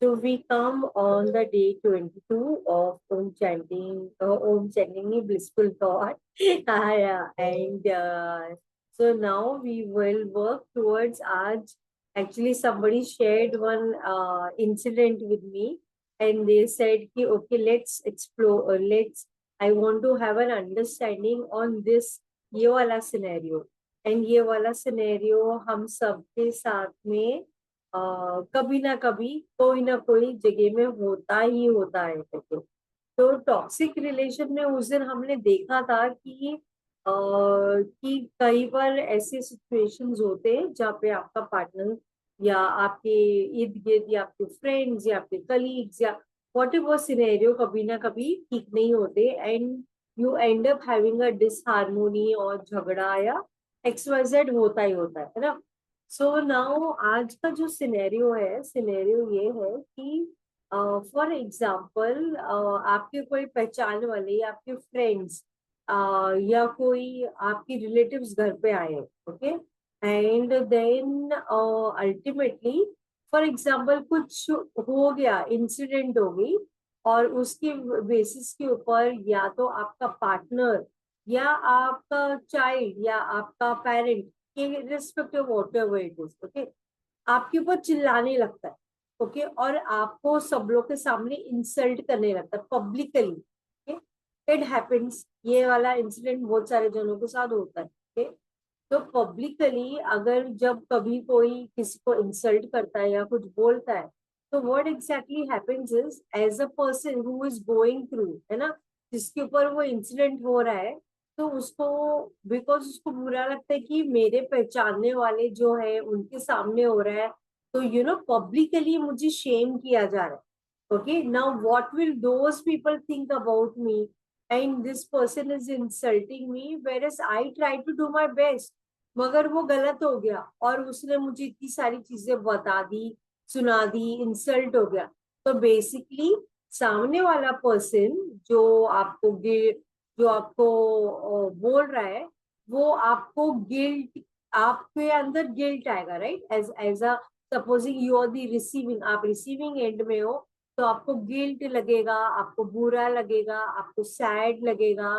So we come on the day 22 of Om Chanting Blissful Thought. Yeah. And so now we will work towards Aaj. Actually, somebody shared one incident with me, and they said, ki, okay, let's explore, I want to have an understanding on this, ये वाला scenario. And ये वाला scenario हम सबके साथ में कभी ना कभी कोई ना कोई जगह में होता ही होता है करके। तो टॉक्सिक रिलेशन में उस दिन हमने देखा था कि कई बार ऐसे सिचुएशंस होते हैं जहाँ पे आपका पार्टनर या आपके इर्द गिर्द या आपके फ्रेंड्स या आपके कलीग्स या वॉट एवर सिनेरियो कभी ना कभी ठीक नहीं होते, and you end up having a disharmony और झगड़ा या XYZ होता ही होता है ना। सो नाउ आज का जो सिनेरियो ये है कि फॉर एग्जाम्पल आपके कोई पहचान वाले या आपके फ्रेंड्स या कोई आपके रिलेटिव्स घर पे आए, okay, and then ultimately for example कुछ हो गया, इंसिडेंट हो गई, और उसके बेसिस के ऊपर या तो आपका पार्टनर या आपका चाइल्ड या आपका parent, irrespective of whatever it is, okay, आपके ऊपर चिल्लाने लगता है, ओके, और आपको सब लोग के सामने इंसल्ट करने लगता है पब्लिकली, ओके, इट हैपेंस, ये वाला इंसिडेंट बहुत सारे जनों के साथ होता है, ओके। तो पब्लिकली अगर जब कभी कोई किसी को इंसल्ट करता है या कुछ बोलता है, तो what exactly happens is, as a person who is going through, है ना, जिसके ऊपर वो इंसिडेंट हो रहा है, तो उसको, बिकॉज उसको बुरा लगता है कि मेरे पहचानने वाले जो है उनके सामने हो रहा है, तो पब्लिकली मुझे शेम किया जा रहा है, okay. Now what will those people think about me, and this person is insulting me, whereas I try to do my best, मगर वो गलत हो गया और उसने मुझे इतनी सारी चीजें बता दी, सुना दी, इंसल्ट हो गया। तो बेसिकली सामने वाला पर्सन जो आपको बोल रहा है, वो आपको गिल्ट, आपके अंदर गिल्ट आएगा, right, as as a supposing you are the receiving, आप रिसीविंग एंड में हो, तो आपको गिल्ट लगेगा, आपको बुरा लगेगा, आपको सैड लगेगा,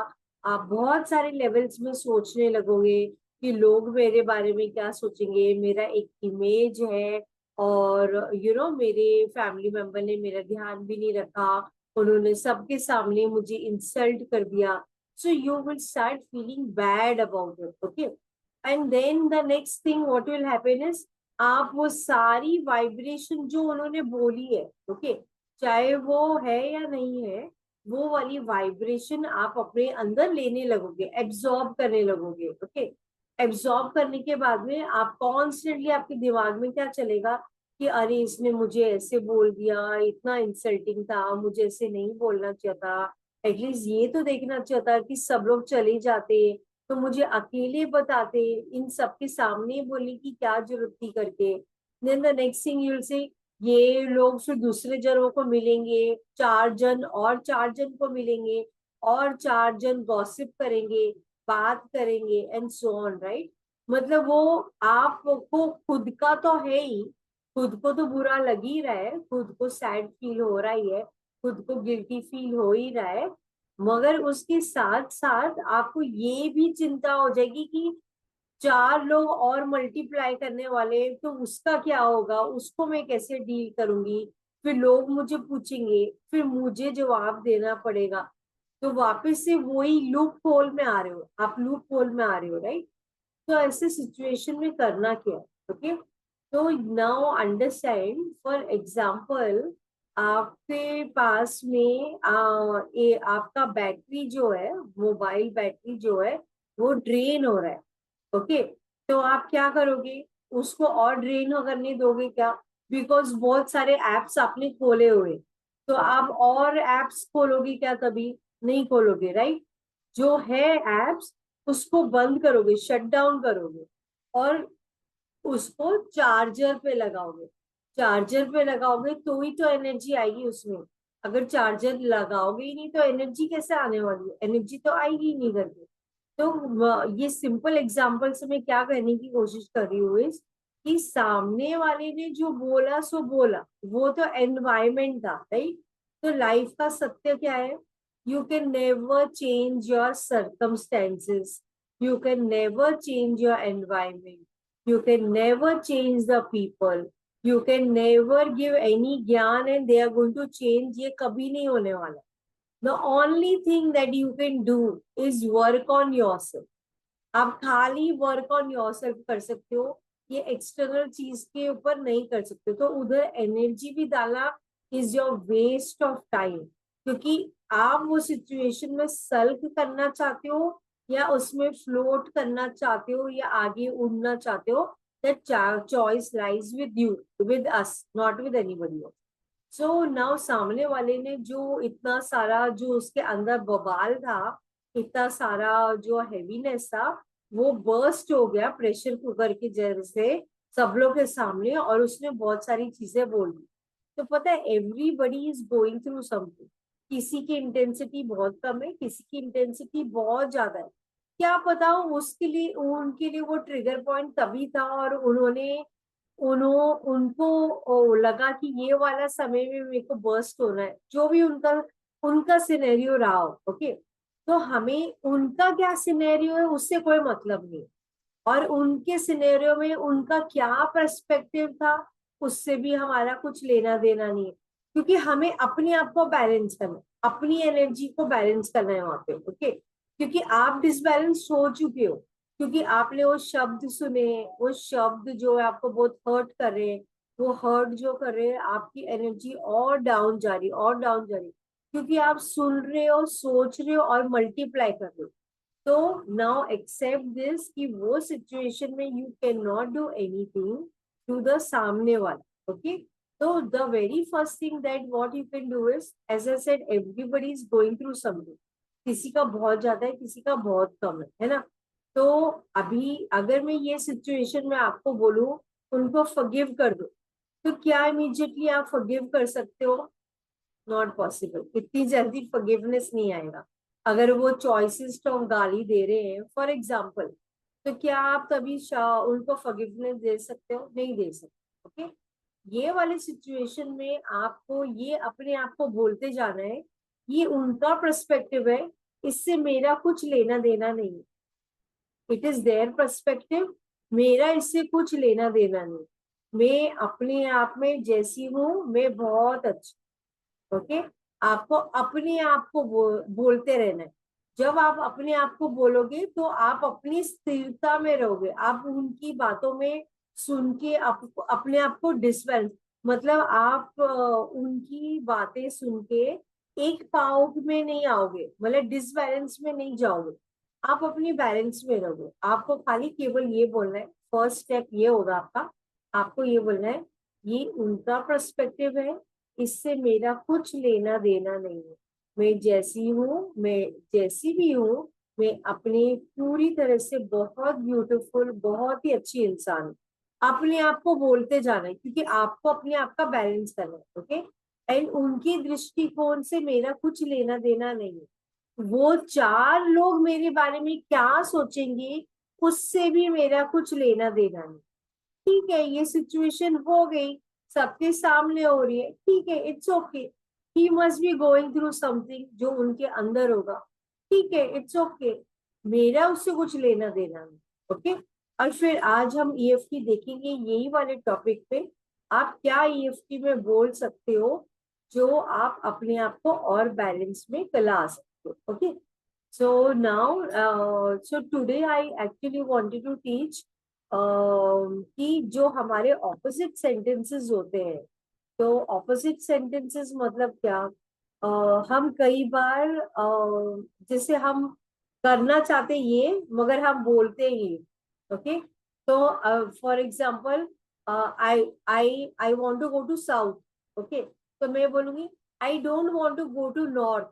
आप बहुत सारे लेवल्स में सोचने लगोगे कि लोग मेरे बारे में क्या सोचेंगे, मेरा एक इमेज है, और मेरे फैमिली मेंबर ने मेरा ध्यान भी नहीं रखा, उन्होंने सबके सामने मुझे इंसल्ट कर दिया। So you will start feeling bad about it, okay. And then the next thing what will happen is, आप वो सारी वाइब्रेशन जो उन्होंने बोली है, ओके, चाहे वो है या नहीं है, वो वाली वाइब्रेशन आप अपने अंदर लेने लगोगे, एब्जॉर्ब करने लगोगे, ओके। एब्जॉर्ब करने के बाद में आप कॉन्स्टेंटली, आपके दिमाग में क्या चलेगा कि अरे इसने मुझे ऐसे बोल दिया, इतना इंसल्टिंग था, मुझे ऐसे नहीं बोलना चाहिए था, एटलीस्ट ये तो देखना चाहिए था कि सब लोग चले जाते, तो मुझे अकेले बताते, इन सबके सामने बोलने की क्या जरूरत थी करके। Then the next thing you will say, ये लोग फिर दूसरे जनों को मिलेंगे, 4 जन और 4 जन को मिलेंगे, और 4 जन गॉसिप करेंगे, बात करेंगे, एंड सो ऑन, राइट। मतलब वो आपको खुद का तो है ही, खुद को तो बुरा लग ही रहा है, खुद को सैड फील हो रहा ही है, खुद को गिल्टी फील हो ही रहा है, मगर उसके साथ साथ आपको ये भी चिंता हो जाएगी कि 4 लोग और मल्टीप्लाई करने वाले, तो उसका क्या होगा, उसको मैं कैसे डील करूंगी, फिर लोग मुझे पूछेंगे, फिर मुझे जवाब देना पड़ेगा। तो वापस से वही लूप होल में आ रहे हो, आप लूप होल में आ रहे हो, राइट। तो ऐसे सिचुएशन में करना क्या है, ओके। तो नाउ अंडरस्टैंड, फॉर एग्जाम्पल आपके पास में आपका बैटरी जो है, मोबाइल बैटरी जो है, वो ड्रेन हो रहा है, ओके। तो आप क्या करोगे, उसको और ड्रेन करने दोगे क्या, बिकॉज बहुत सारे एप्स आपने खोले हुए, तो आप और एप्स खोलोगे क्या, तभी नहीं खोलोगे, राइट। जो है एप्स, उसको बंद करोगे, शट डाउन करोगे, और उसको चार्जर पे लगाओगे। चार्जर पे लगाओगे तो ही तो एनर्जी आएगी उसमें, अगर चार्जर लगाओगे ही नहीं तो एनर्जी कैसे आने वाली है, एनर्जी तो आएगी ही नहीं करके। तो ये सिंपल एग्जांपल से मैं क्या कहने की कोशिश कर रही हूँ इस, कि सामने वाले ने जो बोला सो बोला, वो तो एनवायरमेंट था, राइट। तो लाइफ का सत्य क्या है? You can never change your circumstances, you can never change your environment, you can never change the people, you can never give any ज्ञान and they are going to change, ये कभी नहीं होने वाला। The only thing that you can do is work on yourself. आप खाली work on yourself कर सकते हो, ये एक्सटर्नल चीज के ऊपर नहीं कर सकते। तो उधर एनर्जी भी डालना is your waste of time, क्योंकि आप वो सिचुएशन में सल्क करना चाहते हो या उसमें फ्लोट करना चाहते हो या आगे उड़ना चाहते हो, that choice lies with you, with us, not with anybody. So now सामने वाले ने जो इतना सारा जो उसके अंदर बवाल था, इतना सारा जो हैवीनेस था, वो बर्स्ट हो गया प्रेशर कुकर के जैसे सब लोग के सामने, और उसने बहुत सारी चीजें बोल दी। तो पता है everybody is going through something. किसी की इंटेंसिटी बहुत कम है, किसी की इंटेंसिटी बहुत ज्यादा है। क्या पता हो उसके लिए, उनके लिए वो ट्रिगर पॉइंट तभी था, और उनको लगा कि ये वाला समय में मेरे को बर्स्ट होना है, जो भी उनका उनका सिनेरियो रहा हो। ओके, तो हमें उनका क्या सिनेरियो है उससे कोई मतलब नहीं, और उनके सिनेरियो में उनका क्या पर्सपेक्टिव था उससे भी हमारा कुछ लेना देना नहीं है, क्योंकि हमें अपने आप को बैलेंस करना है, अपनी एनर्जी को बैलेंस करना है वहां पे। ओके, क्योंकि आप डिसबैलेंस हो चुके हो, क्योंकि आपने वो शब्द सुने, वो शब्द जो है आपको बहुत हर्ट कर रहे हैं, वो हर्ट जो कर रहे हैं आपकी एनर्जी और डाउन जा रही, और डाउन जा रही, क्योंकि आप सुन रहे हो, सोच रहे हो और मल्टीप्लाई कर रहे हो। तो नाउ एक्सेप्ट दिस कि वो सिचुएशन में you can not do anything to the सामने वाला। ओके, तो the very first thing that what you can do is, as I said, everybody is going through something. किसी का बहुत ज्यादा है, किसी का बहुत कम है ना। तो अभी अगर मैं ये सिचुएशन में आपको बोलूं उनको फॉरगिव कर दो, तो क्या इमीडिएटली आप फॉरगिव कर सकते हो? नॉट पॉसिबल, इतनी जल्दी फॉरगिवनेस नहीं आएगा। अगर वो चॉइसेस ऑफ गाली दे रहे हैं फॉर एग्जाम्पल, तो क्या आप तभी उनको फॉरगिवनेस दे सकते हो? नहीं दे सकते। ओके, ये वाले सिचुएशन में आपको ये अपने आप को बोलते जाना है, ये उनका पर्सपेक्टिव है, इससे मेरा कुछ लेना देना नहीं है। इट इज देयर पर्सपेक्टिव, मेरा इससे कुछ लेना देना नहीं। मैं अपने आप में जैसी हूँ मैं बहुत अच्छी। ओके, आपको अपने आप को बोलते रहना है। जब आप अपने आप को बोलोगे तो आप अपनी स्थिरता में रहोगे। आप उनकी बातों में सुन के अपने आप को डिसबैलेंस, मतलब आप उनकी बातें सुन के एक पाव में नहीं आओगे, मतलब डिसबैलेंस में नहीं जाओगे। आप अपनी बैलेंस में रहोगे। आपको खाली केवल ये बोलना है, फर्स्ट स्टेप ये होगा आपका, आपको ये बोलना है ये उनका पर्सपेक्टिव है, इससे मेरा कुछ लेना देना नहीं है। मैं जैसी हूँ, मैं जैसी भी हूँ, मैं अपनी पूरी तरह से बहुत ब्यूटीफुल, बहुत ही अच्छी इंसान हूँ। अपने आप को बोलते जाना है, क्योंकि आपको अपने आप का बैलेंस करना है। ओके, एंड उनकी दृष्टिकोण से मेरा कुछ लेना देना नहीं है। वो चार लोग मेरे बारे में क्या सोचेंगे उससे भी मेरा कुछ लेना देना नहीं। ठीक है, ये सिचुएशन हो गई, सबके सामने हो रही है, ठीक है, it's okay. He must be going through something जो उनके अंदर होगा, ठीक है, इट्स ओके। मेरा उससे कुछ लेना देना नहीं। ओके, और फिर आज हम ईएफटी देखेंगे यही वाले टॉपिक पे, आप क्या ईएफटी में बोल सकते हो जो आप अपने आप को और बैलेंस में ला सकते हो। Okay, so now so today I actually wanted to teach कि जो हमारे ऑपोजिट सेंटेंसेस होते हैं, तो ऑपोजिट सेंटेंसेस मतलब क्या, हम कई बार जैसे हम करना चाहते ये मगर हम बोलते ये। ओके, तो for example I I want to go to south. Okay, तो मैं बोलूंगी I don't want to go to north.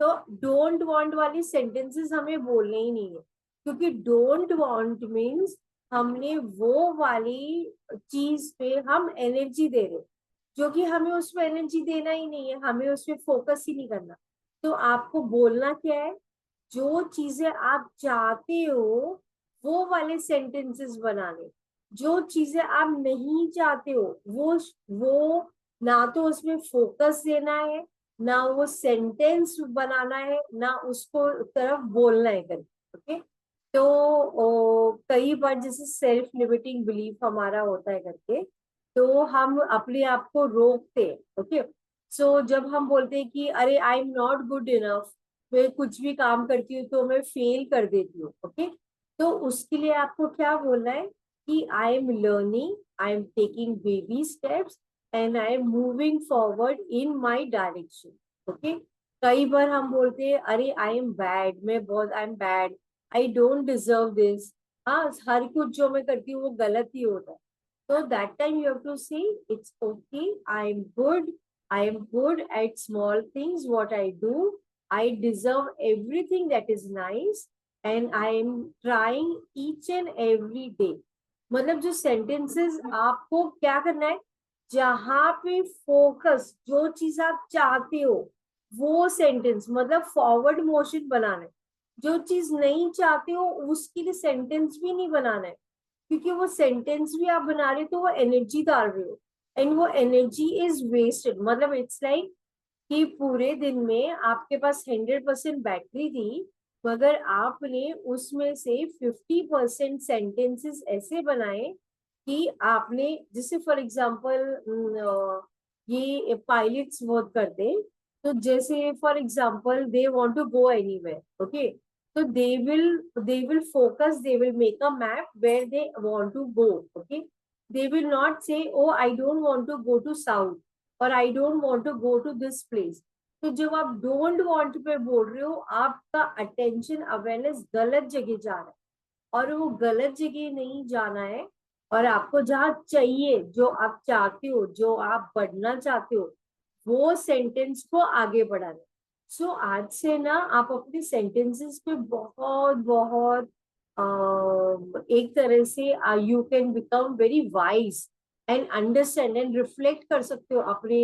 तो डोंट वांट वाली सेंटेंसेस हमें बोलने ही नहीं है, क्योंकि डोंट वांट मीन्स हमने वो वाली चीज पे हम एनर्जी दे रहे, जो कि हमें उसमें एनर्जी देना ही नहीं है, हमें उसमें फोकस ही नहीं करना। तो आपको बोलना क्या है, जो चीजें आप चाहते हो वो वाले सेंटेंसेस बनाने। जो चीजें आप नहीं चाहते हो वो ना तो उसमें फोकस देना है, ना वो सेंटेंस बनाना है, ना उसको तरफ बोलना है करके। ओके, तो कई बार जैसे सेल्फ लिमिटिंग बिलीफ हमारा होता है करके, तो हम अपने आप को रोकते हैं। ओके, सो जब हम बोलते हैं कि अरे आई एम नॉट गुड इनफ, मैं कुछ भी काम करती हूँ तो मैं फेल कर देती हूँ। ओके, तो उसके लिए आपको क्या बोलना है कि आई am learning, I am taking baby steps and I am moving forward in my direction. Okay, कई बार हम बोलते हैं अरे आई एम बैड, मैं बहुत I am bad, I don't deserve this. हाँ, हर कुछ जो मैं करती हूँ वो गलत ही होता है। So that time you have to say, it's okay, I am good. I am good at small things, what I do. I deserve everything that is nice and I am trying each and every day. मतलब जो sentences आपको क्या करना है, जहां पे focus, जो चीज आप चाहते हो वो सेंटेंस, मतलब फॉरवर्ड मोशन बनाना है। जो चीज नहीं चाहते हो उसके लिए सेंटेंस भी नहीं बनाना है, क्योंकि वो सेंटेंस भी आप बना रहे हो तो वो एनर्जी डाल रहे हो, एंड वो एनर्जी इज वेस्टेड। मतलब इट्स लाइक कि पूरे दिन में आपके पास 100% बैटरी थी, मगर आपने उसमें से 50% सेंटेंसेस ऐसे बनाए कि आपने, जैसे फॉर एग्जाम्पल ये पायलट्स बहुत करते हैं, तो जैसे for example they want to go anywhere. Okay, so they will focus, they will make a map where they want to go. Okay, they will not say, oh I don't want to go to south or I don't want to go to this place. तो जब आप don't want पे बोल रहे हो, आपका attention awareness गलत जगह जा रहा है, और वो गलत जगह नहीं जाना है। और आपको जहाँ चाहिए, जो आप चाहते हो, जो आप बढ़ना चाहते हो, वो सेंटेंस को आगे बढ़ाना है। सो आज से ना आप अपने सेंटेंसेस पे बहुत बहुत एक तरह से you can become very wise and understand and reflect कर सकते हो अपने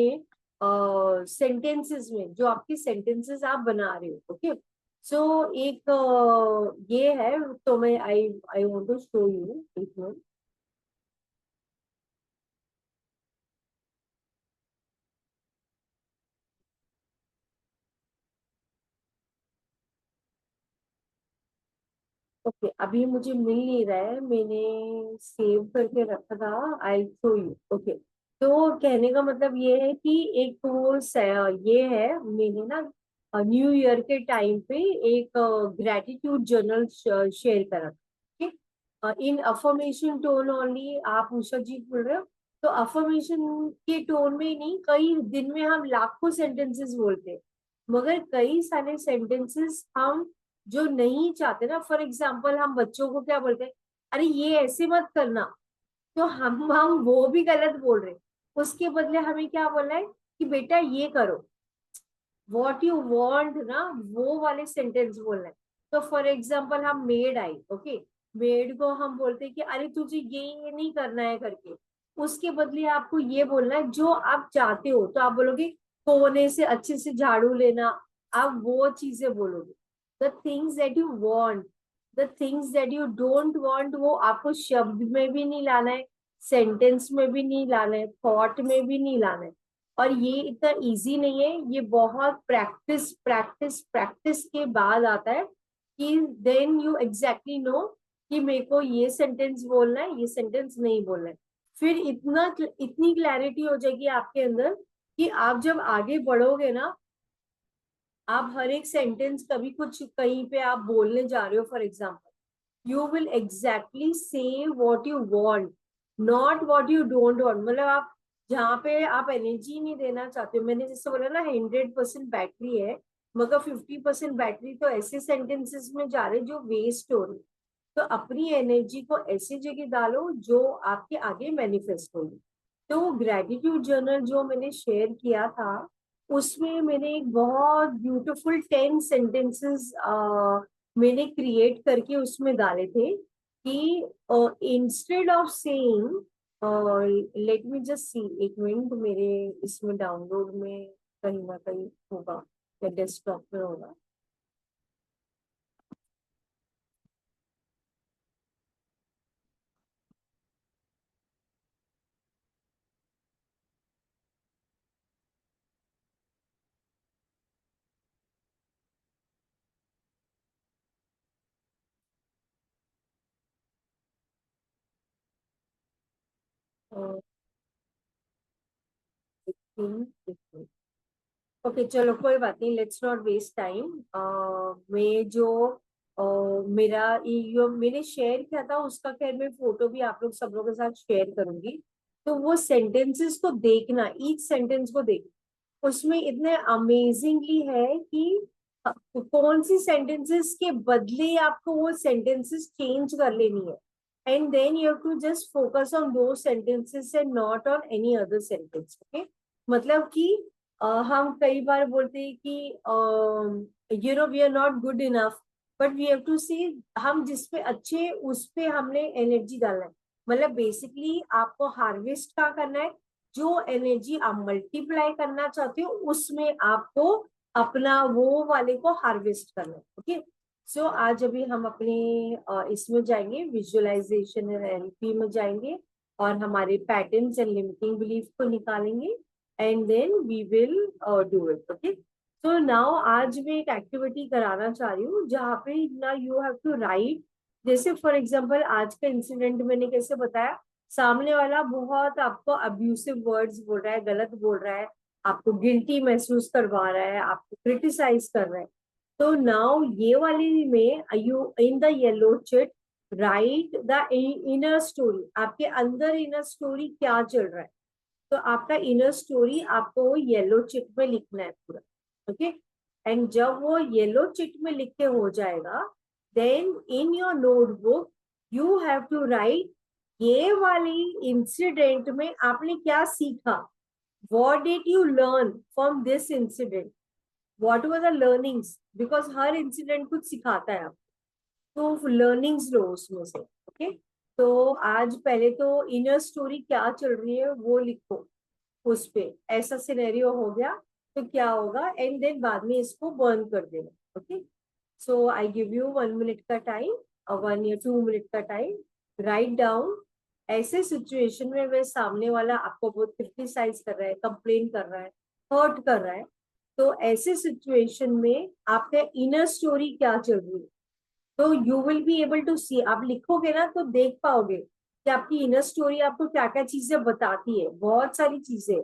सेंटेंसेस में, जो आपकी सेंटेंसेस आप बना रहे हो। ओके, सो एक ये है, तो मैं I I want to show you एक मिनट। ओके, अभी मुझे मिल नहीं रहा है, मैंने सेव करके रखा था, आई शो यू। ओके, तो कहने का मतलब ये है कि एक वो ये है, मैंने ना न्यू ईयर के टाइम पे एक ग्रेटिट्यूड जर्नल शेयर करा। ठीक, इन अफर्मेशन टोन ओनली, आप उषा जी बोल रहे हो, तो अफर्मेशन के टोन में ही नहीं, कई दिन में हम लाखों सेंटेंसेस बोलते हैं, मगर कई सारे सेंटेंसेस हम जो नहीं चाहते ना, फॉर एग्जाम्पल हम बच्चों को क्या बोलते हैं, अरे ये ऐसे मत करना, तो हम वो भी गलत बोल रहे हैं। उसके बदले हमें क्या बोलना है कि बेटा ये करो, वॉट यू वॉन्ट ना, वो वाले सेंटेंस बोलना है। तो फॉर एग्जाम्पल हम मेड आई, ओके, मेड को हम बोलते हैं कि अरे तुझे ये नहीं करना है करके, उसके बदले आपको ये बोलना है जो आप चाहते हो, तो आप बोलोगे कोने से अच्छे से झाड़ू लेना, आप वो चीजें बोलोगे। The things that you want, the things that you don't want, वो आपको शब्द में भी नहीं लाना है, सेंटेंस में भी नहीं लाना है, थॉट में भी नहीं लाना है। और ये इतना इजी नहीं है, ये बहुत प्रैक्टिस प्रैक्टिस प्रैक्टिस के बाद आता है कि देन यू एग्जैक्टली नो कि मेरे को ये सेंटेंस बोलना है, ये सेंटेंस नहीं बोलना है। फिर इतनी क्लैरिटी हो जाएगी आपके अंदर कि आप जब आगे बढ़ोगे ना, आप हर एक सेंटेंस, कभी कुछ कहीं पे आप बोलने जा रहे हो for example, you will exactly say what you want, not what you don't want. मतलब आप जहाँ पे आप एनर्जी नहीं देना चाहते हो, मैंने जैसे बोला ना 100% बैटरी है, मगर 50% बैटरी तो ऐसे सेंटेंसेस में जा रहे जो वेस्ट हो रही। तो अपनी एनर्जी को ऐसी जगह डालो जो आपके आगे मैनिफेस्ट होगी। तो ग्रेटिट्यूड जर्नल जो मैंने शेयर किया था, उसमें मैंने एक बहुत ब्यूटीफुल 10 सेंटेंसेस मैंने क्रिएट करके उसमें डाले थे कि instead of saying, let me just see, एक मिनट, मेरे इसमें डाउनलोड में कहीं ना कहीं होगा या डेस्कटॉप में होगा। ओके चलो कोई बात नहीं, लेट्स नॉट वेस्ट टाइम। मैं जो मेरा ये मैंने शेयर किया था उसका खैर मैं फोटो भी आप लोग सब लोगों के साथ शेयर करूंगी। तो वो सेंटेंसेस को देखना, ईच सेंटेंस को देखना, उसमें इतने अमेजिंगली है कि कौन सी सेंटेंसेस के बदले आपको वो सेंटेंसेस चेंज कर लेनी है, and then you have to just focus on दो sentences and not on any other sentence. Okay, मतलब कि हम कई बार बोलते हैं कि you know we are not good enough, but we have to see हम जिस पे अच्छे उस पे हमने एनर्जी डालना है। मतलब बेसिकली आपको हार्वेस्ट क्या करना है, जो एनर्जी आप मल्टीप्लाई करना चाहते हो उसमें आपको अपना वो वाले को हार्वेस्ट करना है। ओके, सो आज अभी हम अपने इसमें जाएंगे, विजुअलाइजेशन एनएलपी में जाएंगे और हमारे पैटर्न्स एंड लिमिटिंग बिलीफ को निकालेंगे, and then we will do it. Okay, so now आज मैं एक एक्टिविटी कराना चाह रही हूँ जहाँ पे ना यू हैव टू राइट। जैसे फॉर एग्जांपल आज का इंसिडेंट मैंने कैसे बताया, सामने वाला बहुत आपको अब्यूसिव वर्ड्स बोल रहा है, गलत बोल रहा है, आपको गिल्टी महसूस करवा रहा है, आपको क्रिटिसाइज कर रहा है। तो नाउ ये वाली में you in the yellow chit right the inner story, आपके अंदर इनर स्टोरी क्या चल रहा है। तो आपका इनर स्टोरी आपको येलो चिट में लिखना है पूरा। ओके, एंड जब वो येलो चिट में लिख के हो जाएगा, then in your notebook you have to write ये वाली इंसिडेंट में आपने क्या सीखा, what did you learn from this incident, what were the learnings, because हर इंसिडेंट कुछ सिखाता है आपको, तो लर्निंग्स लो उसमें से। ओके, तो आज पहले तो इनर स्टोरी क्या चल रही है वो लिखो उस पे, ऐसा सिनेरियो हो गया तो क्या होगा, एंड देन बाद में इसको बर्न कर देना। Okay, so I give you 1 minute का टाइम और 1 या 2 मिनट का टाइम, राइट डाउन। ऐसे सिचुएशन में वे सामने वाला आपको बहुत क्रिटिसाइज कर रहा है, कंप्लेन कर रहा है, हर्ट कर रहा है, तो ऐसे सिचुएशन में आपका इनर स्टोरी क्या चल रही है, तो you will be able to see, आप लिखोगे ना तो देख पाओगे कि आपकी इनर स्टोरी आपको क्या क्या चीजें बताती है, बहुत सारी चीजें।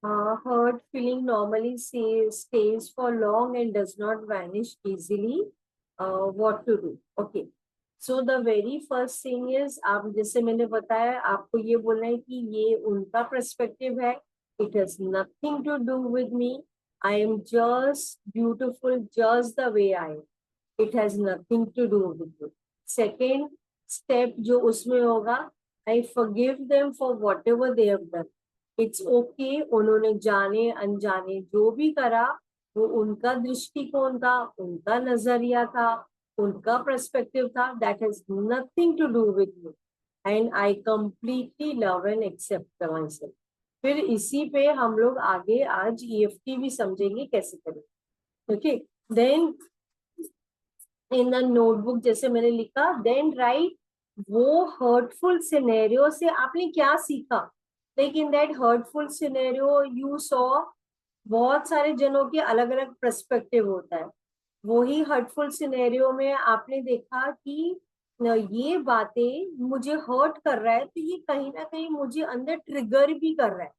Hurt feeling normally stays for long and does not vanish easily. What to do? Okay. So the very first thing is, आप जैसे मैंने बताया, आपको ये बोलना है कि ये उनका perspective है. It has nothing to do with me. I am just beautiful, just the way I am. It has nothing to do with you. Second step जो उसमें होगा, I forgive them for whatever they have done. It's okay, उन्होंने जाने अनजाने जो भी करा, वो उनका दृष्टिकोण था, उनका नजरिया था, उनका पर्सपेक्टिव था. That has nothing to do with me and I completely love and accept myself. फिर इसी पे हम लोग आगे आज ईएफटी भी समझेंगे कैसे करें. Okay. Then in the notebook जैसे मैंने लिखा, देन राइट वो हर्टफुल सिनेरियो से आपने क्या सीखा. Like in that hurtful scenario you saw, बहुत सारे जनों के अलग अलग पर्सपेक्टिव होता है. वही हर्टफुल सिनेरियो में आपने देखा कि ये बातें मुझे हर्ट कर रहा है, तो ये कहीं ना कहीं मुझे अंदर ट्रिगर भी कर रहा है.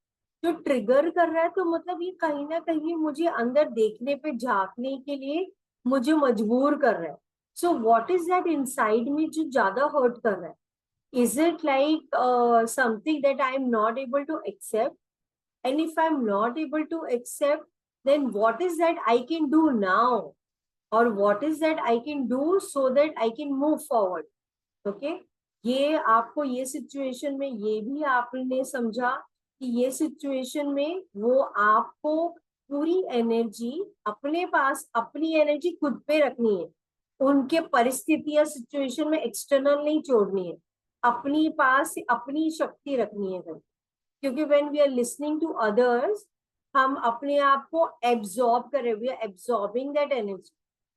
जो ट्रिगर कर रहा है तो मतलब ये कहीं ना कहीं मुझे अंदर देखने पे झांकने के लिए मुझे मजबूर कर रहा है. So what is that inside में जो ज्यादा हर्ट कर रहा है. Is it like something that I am not able to accept. And if I'm not able to accept, then what is that I can do now? Or what is that I can do so that I can move forward? Okay? ये आपको ये situation में ये भी आपने समझा कि ये सिचुएशन में वो आपको पूरी एनर्जी अपने पास, अपनी एनर्जी खुद पे रखनी है. उनके परिस्थिति या सिचुएशन में एक्सटर्नल नहीं छोड़नी है. अपनी पास अपनी शक्ति रखनी है. क्योंकि when we are listening to others, हम अपने आप को absorb कर रहे, we are absorbing that energy.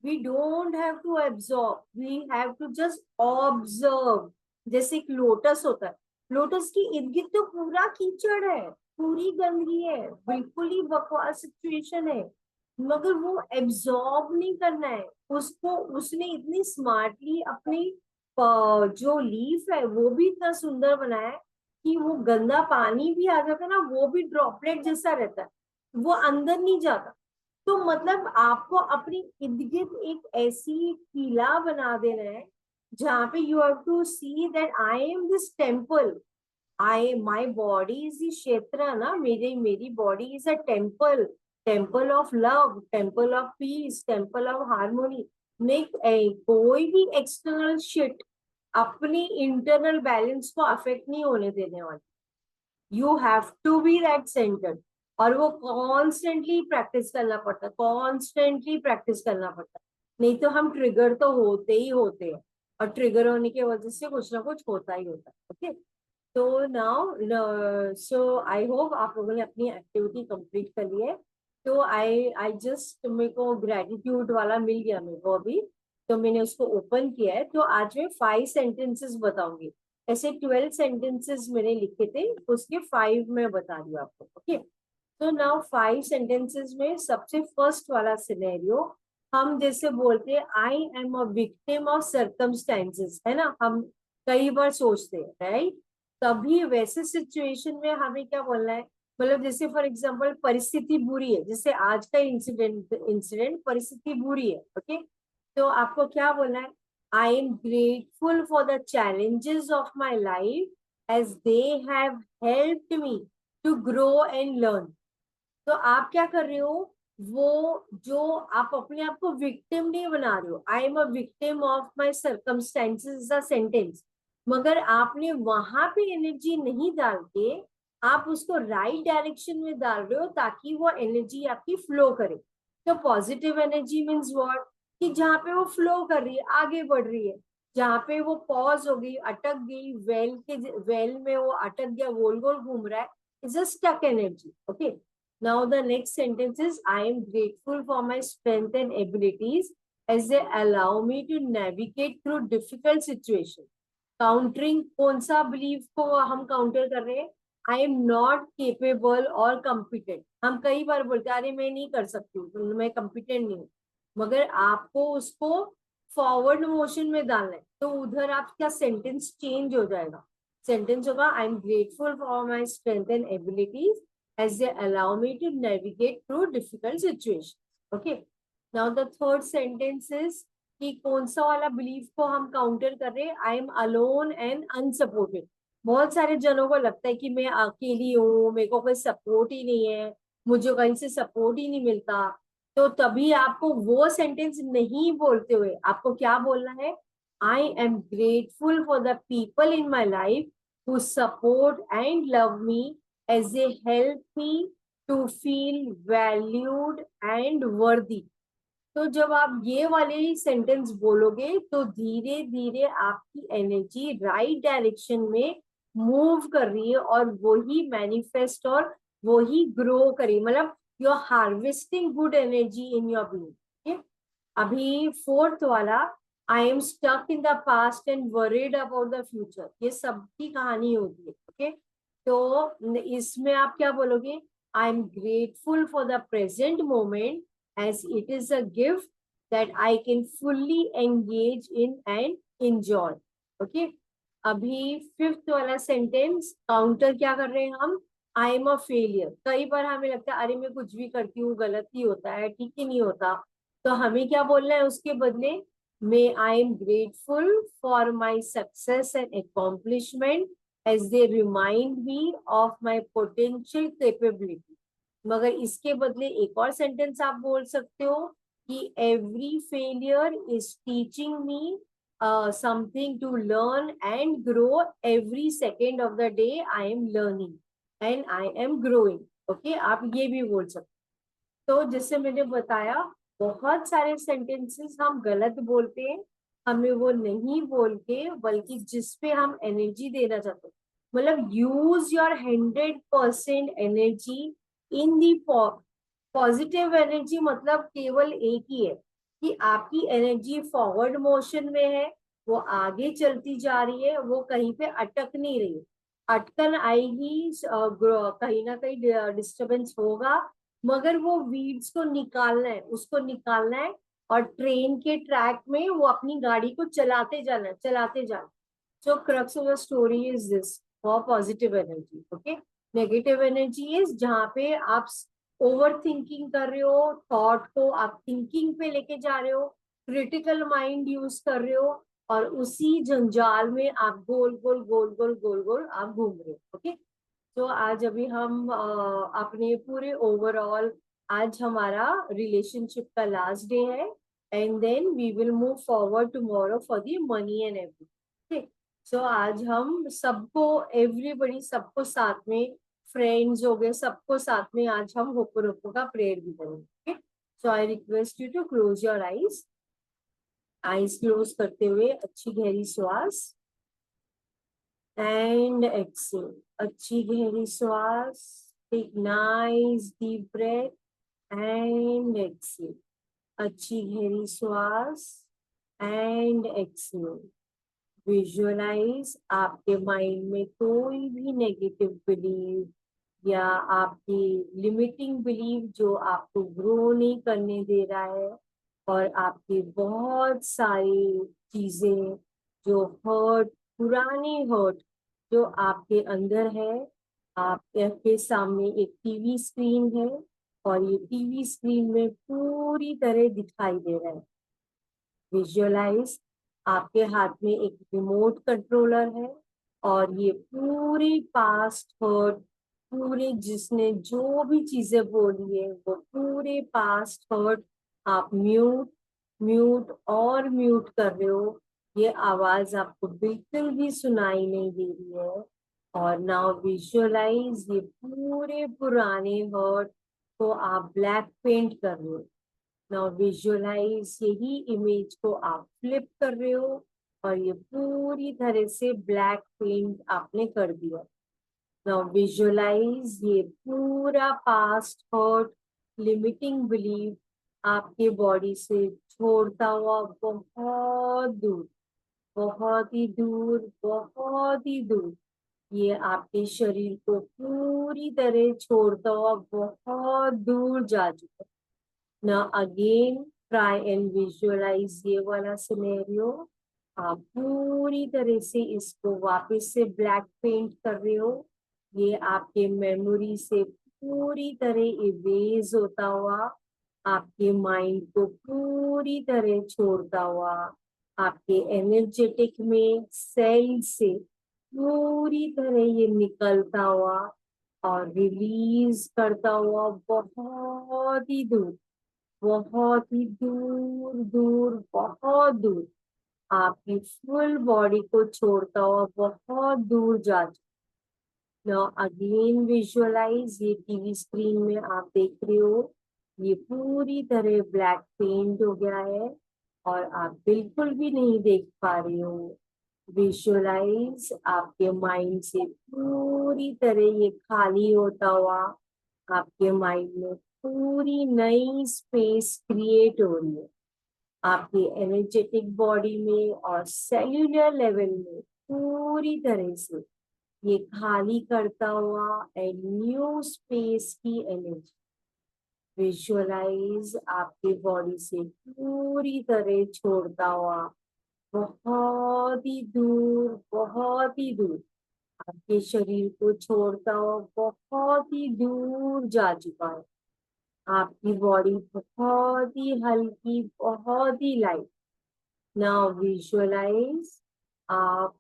We don't have to absorb, we have to just observe. जैसे एक लोटस होता है, लोटस की इर्द गिर्द तो पूरा कीचड़ है, पूरी गंदगी है, बिल्कुल ही बकवास सिचुएशन है, मगर वो एब्जॉर्ब नहीं करना है उसको. उसने इतनी स्मार्टली अपनी जो लीफ है वो भी इतना सुंदर बनाया है कि वो गंदा पानी भी आ जाता है ना, वो भी ड्रॉपलेट जैसा रहता है, वो अंदर नहीं जाता. तो मतलब आपको अपनी इर्द गिर्द एक ऐसी किला बना देना है जहाँ पे you have to see that I am this temple. I my body is the क्षेत्र ना, मेरी body is a temple. Temple of love, temple of peace, temple of harmony. कोई भी एक्सटर्नल शिट अपनी इंटरनल बैलेंस को affect नहीं होने देने वाली. You have to be that centre. और वो कॉन्स्टेंटली प्रैक्टिस करना पड़ता है, कॉन्स्टेंटली प्रैक्टिस करना पड़ता है. नहीं तो हम ट्रिगर तो होते ही होते हैं, और ट्रिगर होने की वजह से कुछ ना कुछ होता ही होता है. ओके. तो नाउ सो आई होप आप लोगों ने अपनी एक्टिविटी कंप्लीट कर ली है. तो आई जस्ट, मेरे को ग्रेटिट्यूड वाला मिल गया मेरे को अभी, तो मैंने उसको ओपन किया है. तो आज मैं 5 सेंटेंसेस बताऊंगी. ऐसे 12 सेंटेंसेस मैंने लिखे थे, उसके 5 मैं बता रही हूँ आपको. ओके. तो नाउ 5 सेंटेंसेस में सबसे फर्स्ट वाला सिनेरियो, हम जैसे बोलते हैं I am a victim of circumstances, है ना, हम कई बार सोचते हैं राइट. तभी वैसे सिचुएशन में हमें क्या बोलना है, मतलब जैसे फॉर एग्जांपल परिस्थिति बुरी है, जैसे आज का इंसिडेंट परिस्थिति बुरी है. ओके. तो आपको क्या बोलना है, I am grateful for the challenges of my life as they have helped me to grow and learn. तो आप क्या कर रहे हो, वो जो आप अपने आप को विक्टिम नहीं बना रहे हो. I am a victim of my circumstances sentence, मगर आपने वहां पे एनर्जी नहीं डाल के आप उसको राइट डायरेक्शन में डाल रहे हो ताकि वो एनर्जी आपकी फ्लो करे. तो पॉजिटिव एनर्जी मीन्स व्हाट, कि जहाँ पे वो फ्लो कर रही है, आगे बढ़ रही है. जहाँ पे वो पॉज हो गई, अटक गई, वेल में वो अटक गया, गोल गोल घूम रहा है, it's a stuck energy. Okay. Now the next sentence is I am grateful for my strength and abilities as they allow me to navigate through difficult situations. Countering कौन सा belief को हम counter कर रहे हैं, I am not capable or competent. हम कई बार बोलते हैं अरे मैं नहीं कर सकती हूँ, मैं competent नहीं हूँ, मगर आपको उसको फॉरवर्ड मोशन में डालना है. तो उधर आपका सेंटेंस चेंज हो जाएगा. सेंटेंस होगा आई am grateful for my strength and abilities as they allow me to navigate through difficult situations. Okay. Now the third sentence is कि कौन सा वाला बिलीफ को हम काउंटर कर रहे हैं, I am alone and unsupported. बहुत सारे जनों को लगता है कि मैं अकेली हूँ, मेरे को कोई सपोर्ट ही नहीं है, मुझे कहीं से सपोर्ट ही नहीं मिलता. तो तभी आपको वो सेंटेंस नहीं बोलते हुए आपको क्या बोलना है, I am grateful for the people in my life who support and love me as they help me to feel valued and worthy. तो जब आप ये वाले ही सेंटेंस बोलोगे तो धीरे धीरे आपकी एनर्जी राइट डायरेक्शन में मूव कर रही है और वही मैनिफेस्ट और वही ग्रो करी, मतलब you are harvesting good energy in your being. अभी फोर्थ वाला, I am stuck in the past and worried about the future, ये सबकी कहानी होती है. ओके, तो इसमें आप क्या बोलोगे, आई am grateful for the present moment as it is a gift that I can fully engage in and enjoy. Okay, अभी फिफ्थ वाला सेंटेंस काउंटर क्या कर रहे हैं हम, आई एम अ फेलियर. कई बार हमें लगता है अरे मैं कुछ भी करती हूँ गलत ही होता है, ठीक ही नहीं होता. तो हमें क्या बोलना है उसके बदले, may I am grateful for my success and accomplishment as they remind me of my potential capability. मगर इसके बदले एक और सेंटेंस आप बोल सकते हो कि every failure is teaching me something to learn and grow, every second of the day I am learning and I am growing. Okay, आप ये भी बोल सकते. तो जैसे मैंने बताया बहुत सारे सेंटेंसेस हम गलत बोलते हैं, हमें वो नहीं बोल के बल्कि जिसपे हम एनर्जी देना चाहते हैं, मतलब use your 100% energy in the positive energy. मतलब केवल एक ही है कि आपकी एनर्जी फॉरवर्ड मोशन में है, वो आगे चलती जा रही है, वो कहीं पे अटक नहीं रही है. अटकन आएगी, कहीं ना कहीं डिस्टरबेंस होगा, मगर वो वीड्स को निकालना है, उसको निकालना है और ट्रेन के ट्रैक में वो अपनी गाड़ी को चलाते जाना है, चलाते जाना. So crux of the story is this for positive energy. Okay, negative energy is जहाँ पे आप ओवर थिंकिंग कर रहे हो, थॉट को आप थिंकिंग पे लेके जा रहे हो, क्रिटिकल माइंड यूज कर रहे हो और उसी जंजाल में आप गोल गोल गोल गोल गोल गोल आप घूम रहे हो. ओके, तो आज अभी हम अपने पूरे ओवरऑल, आज हमारा रिलेशनशिप का लास्ट डे है and then we will move forward tomorrow for the money and everything. So आज हम सबको, एवरीबडी, सबको साथ में, फ्रेंड्स हो गए, सबको साथ में आज हम होपोनोपो का प्रेयर भी करेंगे. So I request you to close your eyes. Eyes close करते हुए अच्छी गहरी श्वास एंड एक्सेल. अच्छी गहरी श्वास, take nice deep breath and exhale. अच्छी गहरी श्वास एंड एक्सेल. विजुअलाइज आपके माइंड में कोई भी नेगेटिव बिलीव या आपकी लिमिटिंग बिलीव जो आपको ग्रो नहीं करने दे रहा है, और आपकी बहुत सारी चीजें जो हर्ट, पुरानी हर्ट जो आपके अंदर है. आपके सामने एक टीवी स्क्रीन है और ये टीवी स्क्रीन में पूरी तरह दिखाई दे रहा है. विजुअलाइज आपके हाथ में एक रिमोट कंट्रोलर है और ये पूरी पास्ट हर्ट, पूरे जिसने जो भी चीजें बोली है वो पूरे पास्ट हर्ट आप म्यूट म्यूट और म्यूट कर रहे हो. ये आवाज आपको बिल्कुल भी सुनाई नहीं दे रही है. और नाउ विजुअलाइज ये पूरे पुराने हर्ट को आप ब्लैक पेंट कर रहे हो. नाउ विजुअलाइज यही इमेज को आप फ्लिप कर रहे हो और ये पूरी तरह से ब्लैक पेंट आपने कर दिया. नाउ विजुअलाइज ये पूरा पास्ट हर्ट, लिमिटिंग बिलीव आपके बॉडी से छोड़ता हुआ बहुत दूर, बहुत ही दूर, बहुत ही दूर, ये आपके शरीर को पूरी तरह छोड़ता हुआ बहुत दूर जा चुका. Now again try and visualize ये वाला सिनेरियो. आप पूरी तरह से इसको वापस से ब्लैक पेंट कर रहे हो. ये आपके मेमोरी से पूरी तरह इरेज होता हुआ, आपके माइंड को पूरी तरह छोड़ता हुआ, आपके एनर्जेटिक में सेल से पूरी तरह ये निकलता हुआ और रिलीज करता हुआ बहुत ही दूर, बहुत ही दूर दूर, बहुत दूर, आपकी फुल बॉडी को छोड़ता हुआ बहुत दूर जा चुका। नाउ अगेन विजुअलाइज, ये टीवी स्क्रीन में आप देख रहे हो, ये पूरी तरह ब्लैक पेंट हो गया है और आप बिल्कुल भी नहीं देख पा रहे हो। विजुअलाइज आपके माइंड से पूरी तरह ये खाली होता हुआ, आपके माइंड में पूरी नई स्पेस क्रिएट हो रही है, आपकी एनर्जेटिक बॉडी में और सेल्यूलर लेवल में पूरी तरह से ये खाली करता हुआ एंड न्यू स्पेस की एनर्जी। विजुअलाइज आपकी बॉडी से पूरी तरह छोड़ता हुआ बहुत ही दूर, बहुत ही दूर, आपके शरीर को छोड़ता हुआ बहुत ही दूर जा चुका है। आपकी बॉडी बहुत ही हल्की, बहुत ही लाइट। नाउ विजुअलाइज आप,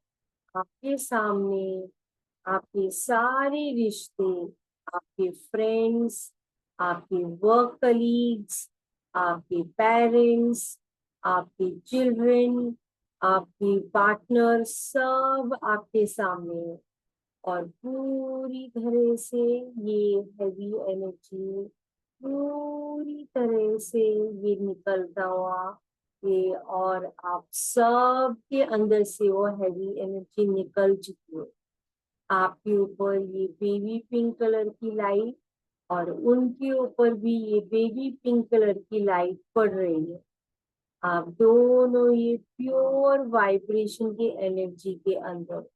आपके सामने आपके सारे रिश्ते, आपके फ्रेंड्स, आपके वर्क कलीग्स, आपके पेरेंट्स, आपके चिल्ड्रन, आपके पार्टनर, सब आपके सामने है और पूरी तरह से ये हैवी एनर्जी पूरी तरह से ये निकलता हुआ ये, और आप सब के अंदर से वो हैवी एनर्जी निकल चुकी है। आपके ऊपर ये बेबी पिंक कलर की लाइट और उनके ऊपर भी ये बेबी पिंक कलर की लाइट पड़ रही है। आप दोनों ये प्योर वाइब्रेशन की एनर्जी के अंदर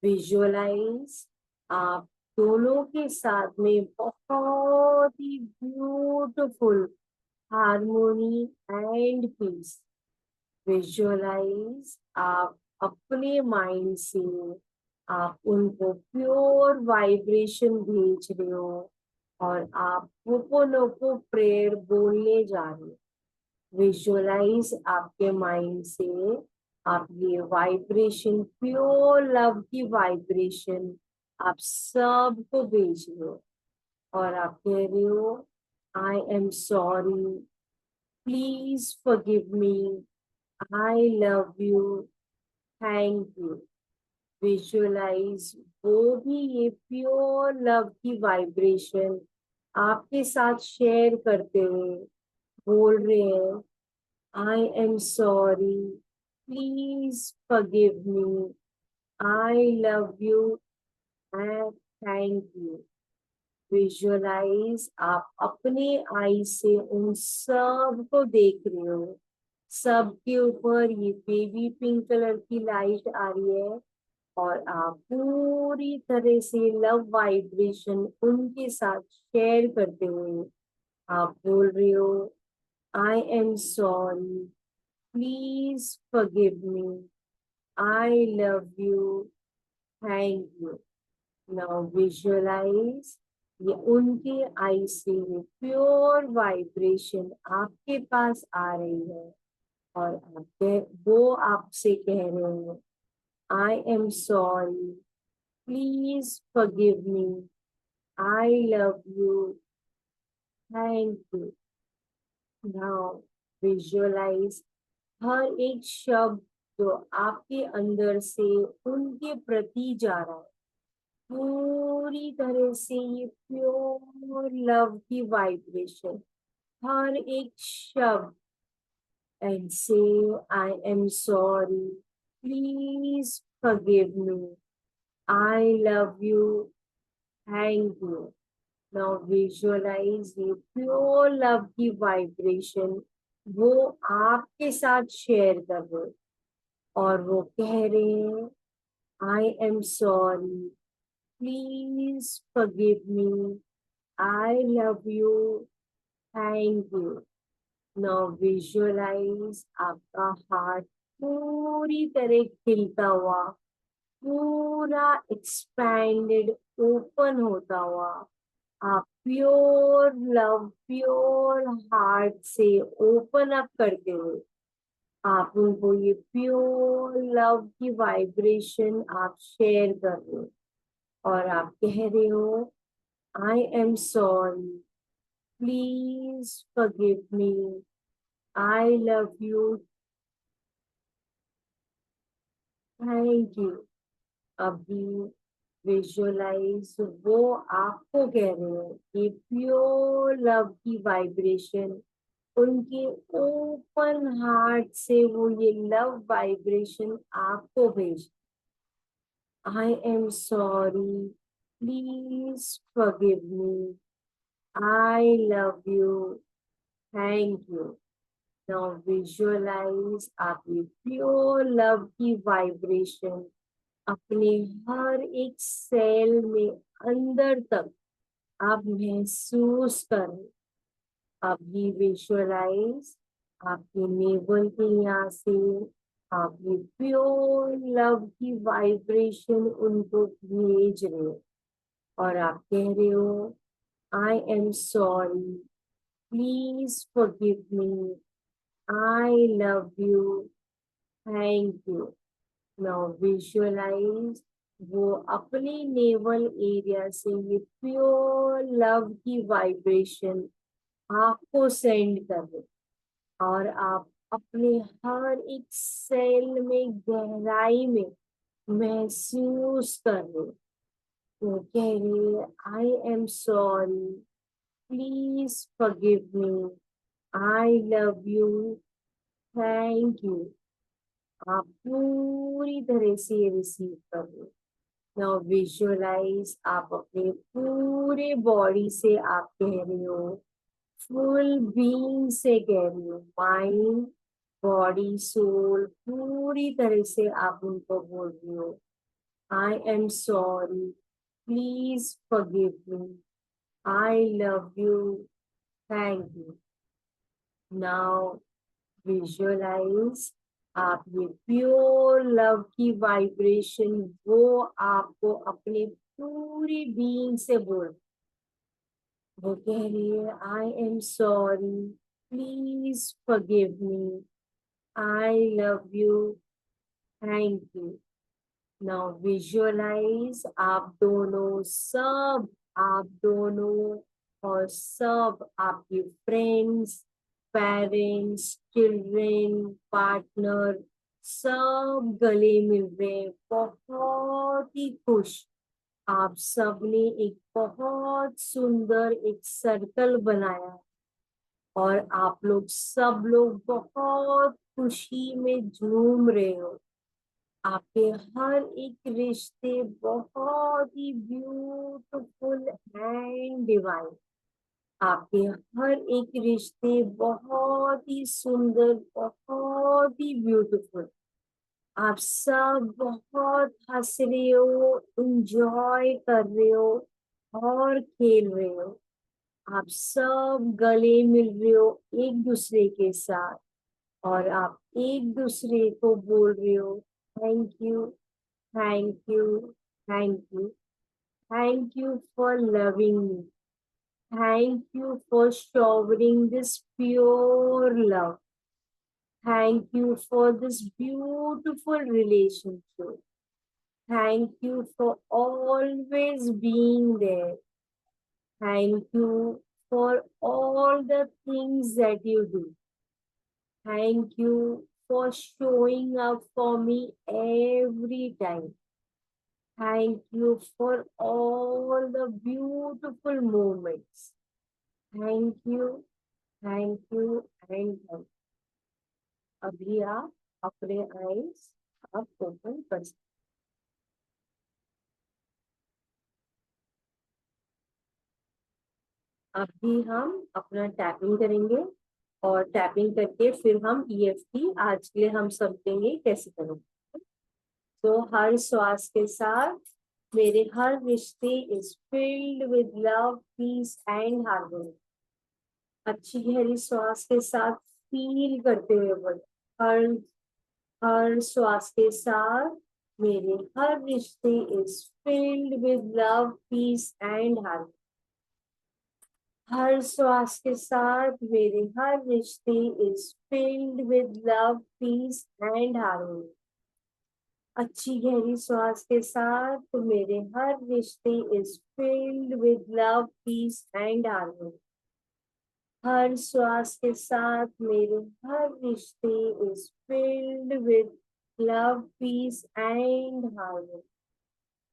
विजुअलाइज, आप दोनों के साथ में बहुत ही beautiful harmony and peace. Visualise आप अपने माइंड से आप उनको प्योर वाइब्रेशन भेज रहे हो और आप होपोनोपो प्रेयर बोलने जा रहे हो। विजुअलाइज आपके माइंड से आप ये वाइब्रेशन, प्योर लव की वाइब्रेशन आप सबको भेज रहे हो और आप कह रहे हो, I am sorry, please forgive me, I love you, thank you. Visualise वो भी ये प्योर लव की वाइब्रेशन आपके साथ शेयर करते हुए बोल रहे हैं, I am sorry, please forgive me, I love you and thank you. Visualise आप अपने आई से उन सब को देख रहे हो, सबके ऊपर ये बेबी पिंक कलर की लाइट आ रही है और आप पूरी तरह से लव वाइब्रेशन उनके साथ शेयर करते हुए आप बोल रहे हो, I am sorry, please forgive me, I love you, thank you. Now visualise ये उनके आई से प्योर वाइब्रेशन आपके पास आ रही है और वो आपसे कह रहे हैं, I am sorry. Please forgive me. I love you. Thank you. Now visualize हर एक शब्द जो आपके अंदर से उनके प्रति जा रहा है, पूरी तरह से ये प्योर लव की वाइब्रेशन, हर एक शब्द, and say, I am sorry. Please forgive me. I love you. Thank you. Now visualize ये प्योर लव की वाइब्रेशन वो आपके साथ शेयर कर रहे और वो कह रहे हैं, I am sorry, please forgive me, I love you, thank you. Now visualise आपका हार्ट पूरी तरह खिलता हुआ, पूरा एक्सपैंडेड ओपन होता हुआ आप प्योर लव, प्योर हार्ट से ओपन अप करते हुए आप उनको ये प्योर लव की वाइब्रेशन आप शेयर कर रहे हो और आप कह रहे हो I am sorry, please forgive me, I love you, thank you. अभी विजुअलाइज वो आपको कह रहे हो ये प्योर लव की वाइब्रेशन उनके ओपन हार्ट से वो ये लव वाइब्रेशन आपको भेज आई am sorry, please forgive me, I love you, thank you. Now visualise आप ये प्योर लव की वाइब्रेशन अपने हर एक सेल में अंदर तक आप महसूस करें। अभी विजुअलाइज आपके नेवल के यहाँ से आप ये प्योर लव की वाइब्रेशन उनको भेज रहे हो और आप कह रहे हो I am sorry, please forgive me, I love you, thank you. Now visualise वो अपने नेवल एरिया से ये प्योर लव की वाइब्रेशन आपको सेंड कर दे और आप अपने हर एक सेल में गहराई में महसूस कर रहे हो। वो कह रही है I am sorry, please forgive me, I love you, thank you. आप पूरी तरह से ये रिसीव कर रहे हो। नाउ विजुअलाइज आप अपने पूरे बॉडी से आप कह रहे हो, फुल बीइंग से कह रही हो, माइंड बॉडी सोल पूरी तरह से आप उनको बोल रही हो I am sorry, please forgive me, I love you, thank you. Now visualise आप ये प्योर लव की वाइब्रेशन वो आपको अपने पूरी बीइंग से बोल, वो कह रही है I am sorry, please forgive me, I love you, thank you. Now visualise आप दोनों और सब आपके फ्रेंड्स, पेरेंट्स, चिल्ड्रेन, पार्टनर सब गले मिल रहे हैं, बहुत ही खुश। आप सब ने एक बहुत सुंदर एक सर्कल बनाया और आप लोग सब लोग बहुत खुशी में झूम रहे हो। आपके हर एक रिश्ते बहुत ही ब्यूटीफुल एंड डिवाइन, आपके हर एक रिश्ते बहुत ही सुंदर, बहुत ही ब्यूटीफुल। आप सब बहुत हंस रहे हो, इंजॉय कर रहे हो और खेल रहे हो। आप सब गले मिल रहे हो एक दूसरे के साथ और आप एक दूसरे को बोल रहे हो thank you, thank you, thank you, thank you for loving me, thank you for showering this pure love, thank you for this beautiful relationship, thank you for always being there, thank you for all the things that you do. Thank you for showing up for me every time. Thank you for all the beautiful moments. Thank you, thank you, and thank you. अभी आप अपने eyes आप open कर सकते। अभी हम अपना tapping करेंगे और टैपिंग करके फिर हम EFT आज के लिए हम समझेंगे कैसे करेंगे। तो हर श्वास के साथ मेरे हर रिश्ते is filled with love, peace and harmony. अच्छी गहरी श्वास के साथ फील करते हुए बोले हर हर श्वास के साथ मेरे हर रिश्ते is filled with love, peace and harmony. हर श्वास के साथ मेरे हर रिश्ते is filled with love, peace and harmony. अच्छी गहरी श्वास के साथ मेरे हर रिश्ते is filled with love, peace and harmony. हर श्वास के साथ मेरे हर रिश्ते is filled with love, peace and harmony.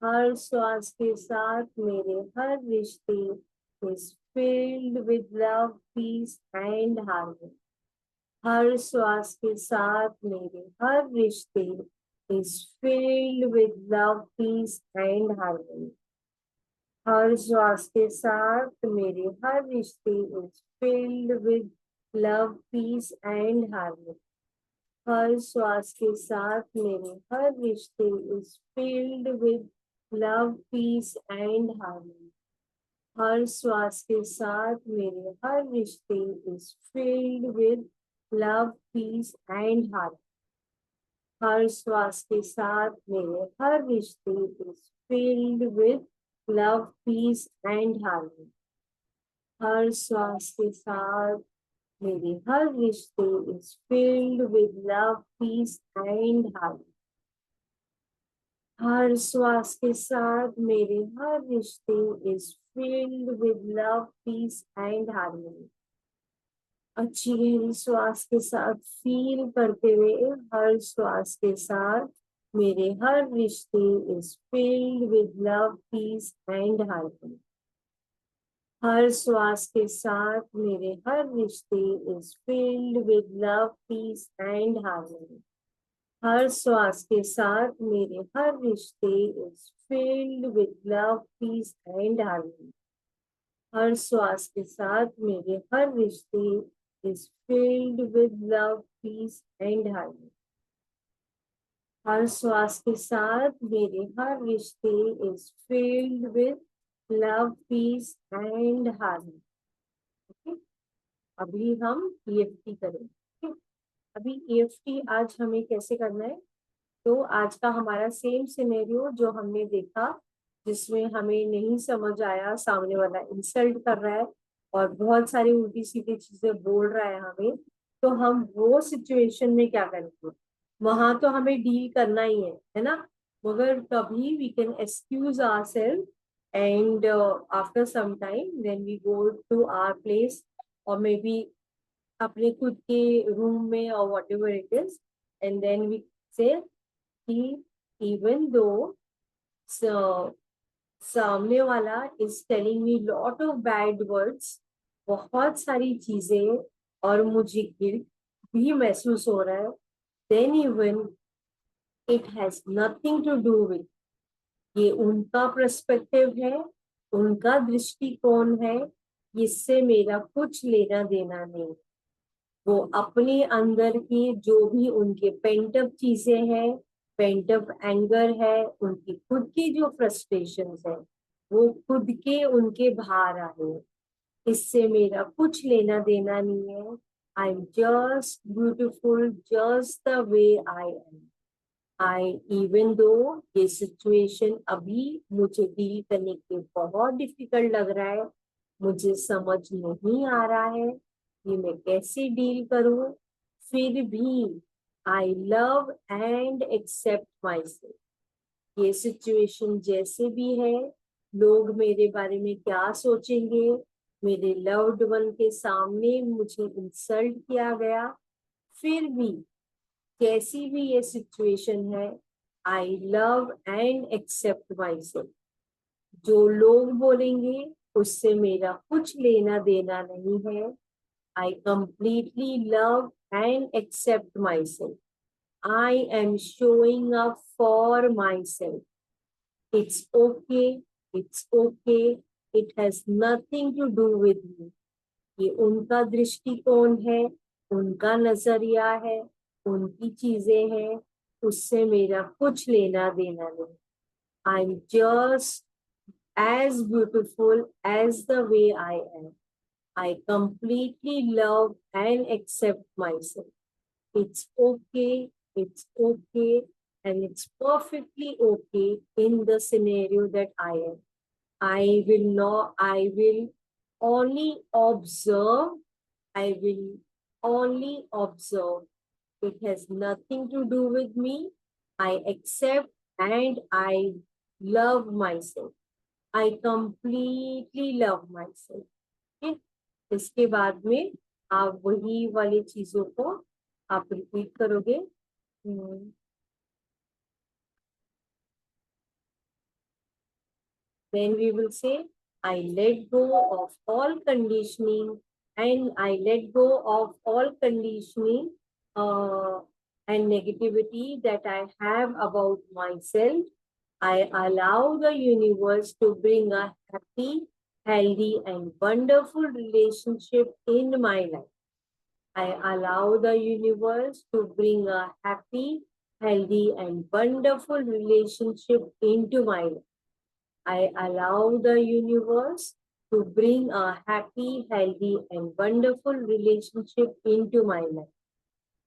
हर श्वास के साथ मेरे हर रिश्ते is filled with love, peace and harmony. हर श्वास के साथ मेरे हर रिश्ते is filled with love, peace and harmony. हर श्वास के साथ मेरे हर रिश्ते is filled with love, peace and harmony. हर श्वास के साथ मेरे हर रिश्ते is filled with love, peace and harmony. हर श्वास के साथ मेरे हर रिश्ते is filled with love, peace and harmony. हर श्वास के साथ मेरे हर रिश्ते is filled with love, peace and harmony. हर श्वास के साथ मेरे हर रिश्ते is filled with love, peace and harmony. हर श्वास के साथ मेरे हर रिश्ते is filled with love, peace and harmony. अच्छी गहरी श्वास के साथ फील करते हुए हर श्वास के साथ मेरे हर रिश्ते is filled with love, peace and harmony. हर श्वास के साथ मेरे हर रिश्ते is filled with love, peace and harmony. हर श्वास के साथ मेरे हर रिश्ते is filled with love, peace and harmony. हर श्वास के साथ मेरे हर रिश्ते is filled with love, peace and harmony. हर श्वास के साथ मेरे हर रिश्ते is filled with love, peace and harmony. Okay, अभी हम EFT करेंगे। अभी EFT आज हमें कैसे करना है, तो आज का हमारा सेम सिनेरियो जो हमने देखा, जिसमें हमें नहीं समझ आया, सामने वाला इंसल्ट कर रहा है और बहुत सारी उल्टी सीधी चीजें बोल रहा है हमें, तो हम वो सिचुएशन में क्या करेंगे, वहां तो हमें डील करना ही है ना। मगर कभी we can excuse ourselves and after some time when we go to our place और मे बी अपने खुद के रूम में और whatever it is, and then we say कि even though सामने वाला is telling me lot of bad words, बहुत सारी चीजें, और मुझे गिल्ट भी महसूस हो रहा है, then even it has nothing to do with, ये उनका पर्सपेक्टिव है, उनका दृष्टिकोण है, इससे मेरा कुछ लेना देना नहीं। वो अपने अंदर की जो भी उनके पेंटअप चीजें हैं, पेंटअप एंगर है, उनकी खुद की जो फ्रस्ट्रेशन है, वो खुद के उनके बाहर आए, इससे मेरा कुछ लेना देना नहीं है। I am just beautiful just the way I am. I even though ये सिचुएशन अभी मुझे डील करने के बहुत डिफिकल्ट लग रहा है, मुझे समझ नहीं आ रहा है ये मैं कैसे डील करूं, फिर भी I love and accept myself. ये सिचुएशन जैसे भी है, लोग मेरे बारे में क्या सोचेंगे, मेरे लव्ड वन के सामने मुझे इंसल्ट किया गया, फिर भी कैसी भी ये सिचुएशन है, I love and accept myself. जो लोग बोलेंगे उससे मेरा कुछ लेना देना नहीं है। I completely love and accept myself. I am showing up for myself. It's okay. It's okay. It has nothing to do with me. ये उनका दृष्टिकोण है, उनका नजरिया है, उनकी चीजें हैं, उससे मेरा कुछ लेना देना नहीं। I'm just as beautiful as the way I am. I completely love and accept myself. It's okay, it's okay, and it's perfectly okay in the scenario that I am. I will only observe. I will only observe. It has nothing to do with me. I accept and I love myself. I completely love myself. Okay? इसके बाद में आप वही वाली चीजों को आप repeat करोगे. Then we will say, I let go of all conditioning and I let go of all conditioning and negativity that I have about myself. I allow the universe to bring a happy, healthy, and wonderful relationship in my life. I allow the universe to bring a happy, healthy, and wonderful relationship into my life. I allow the universe to bring a happy, healthy, and wonderful relationship into my life.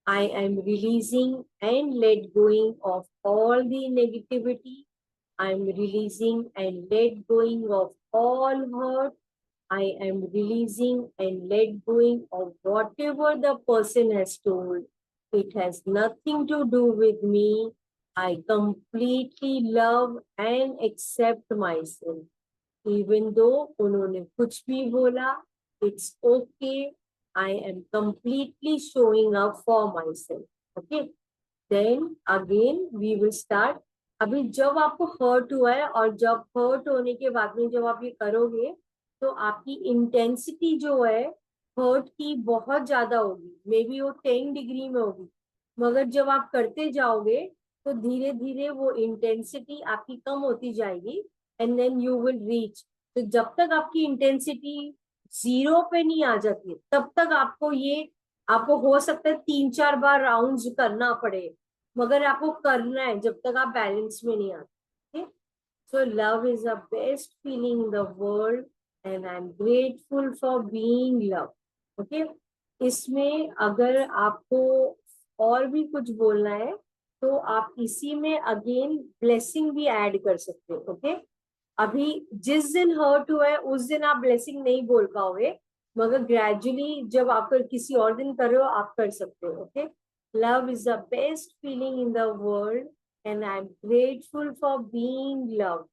I am releasing and let going of all the negativity. I am releasing and let going of all hurt. I am releasing and let going of whatever the person has told. It has nothing to do with me. I completely love and accept myself. Even though उन्होंने कुछ भी बोला, it's okay. I am completely showing up for myself. Okay. Then again we will start. अभी जब आपको hurt हुआ है और जब हर्ट होने के बाद में जब आप ये करोगे तो आपकी इंटेंसिटी जो है हर्ट की बहुत ज्यादा होगी. मे बी वो 10 डिग्री में होगी, मगर जब आप करते जाओगे तो धीरे धीरे वो इंटेंसिटी आपकी कम होती जाएगी and then you will reach. तो जब तक आपकी इंटेंसिटी 0 पे नहीं आ जाती तब तक आपको हो सकता है 3-4 बार राउंड्स करना पड़े, मगर आपको करना है जब तक आप बैलेंस में नहीं आते. So love is the best feeling in the world and I am grateful for being love. Okay. इसमें अगर आपको और भी कुछ बोलना है तो आप इसी में अगेन ब्लेसिंग भी ऐड कर सकते हो. ओके. अभी जिस दिन हर्ट हुआ है उस दिन आप ब्लेसिंग नहीं बोल पाओगे, मगर ग्रेजुअली जब आप किसी और दिन कर रहे हो आप कर सकते हो. Okay. Love is the best feeling in the world and I am grateful for being love.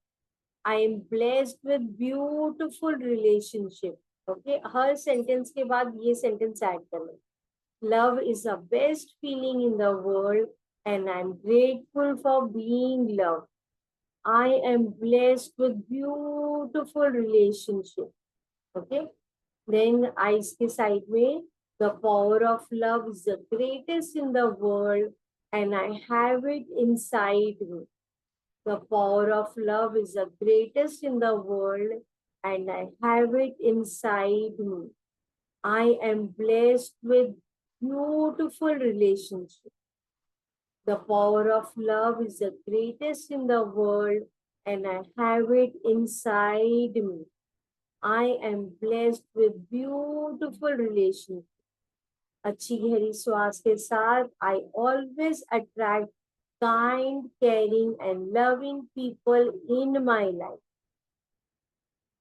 I am blessed with beautiful relationship. Okay. Her sentence के बाद ये सेंटेंस ऐड करना. Love is the best feeling in the world and I am grateful for being love. I am blessed with beautiful relationship. Okay. Then eyes के side में the power of love is the greatest in the world and I have it inside me. The power of love is the greatest in the world and I have it inside me. I am blessed with beautiful relationship. The power of love is the greatest in the world and I have it inside me. I am blessed with beautiful relationships. अच्छी गहरी श्वास के साथ I always attract kind, caring and loving people in my life.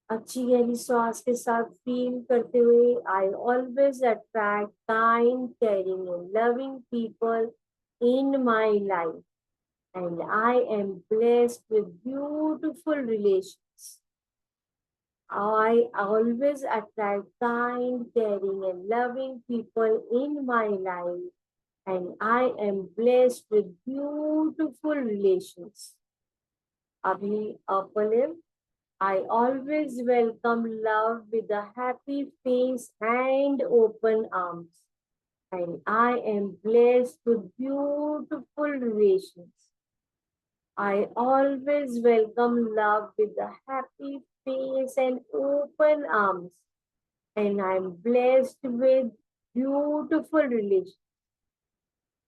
अच्छी गहरी श्वास के साथ फील करते हुए I always attract kind, caring and loving people in my life. And I am blessed with beautiful relations. I always attract kind, caring, and loving people in my life. And I am blessed with beautiful relations. Abhi upper lip. I always welcome love with a happy face and open arms. And I am blessed with beautiful relations. I always welcome love with a happy face and open arms. And I'm blessed with beautiful relations.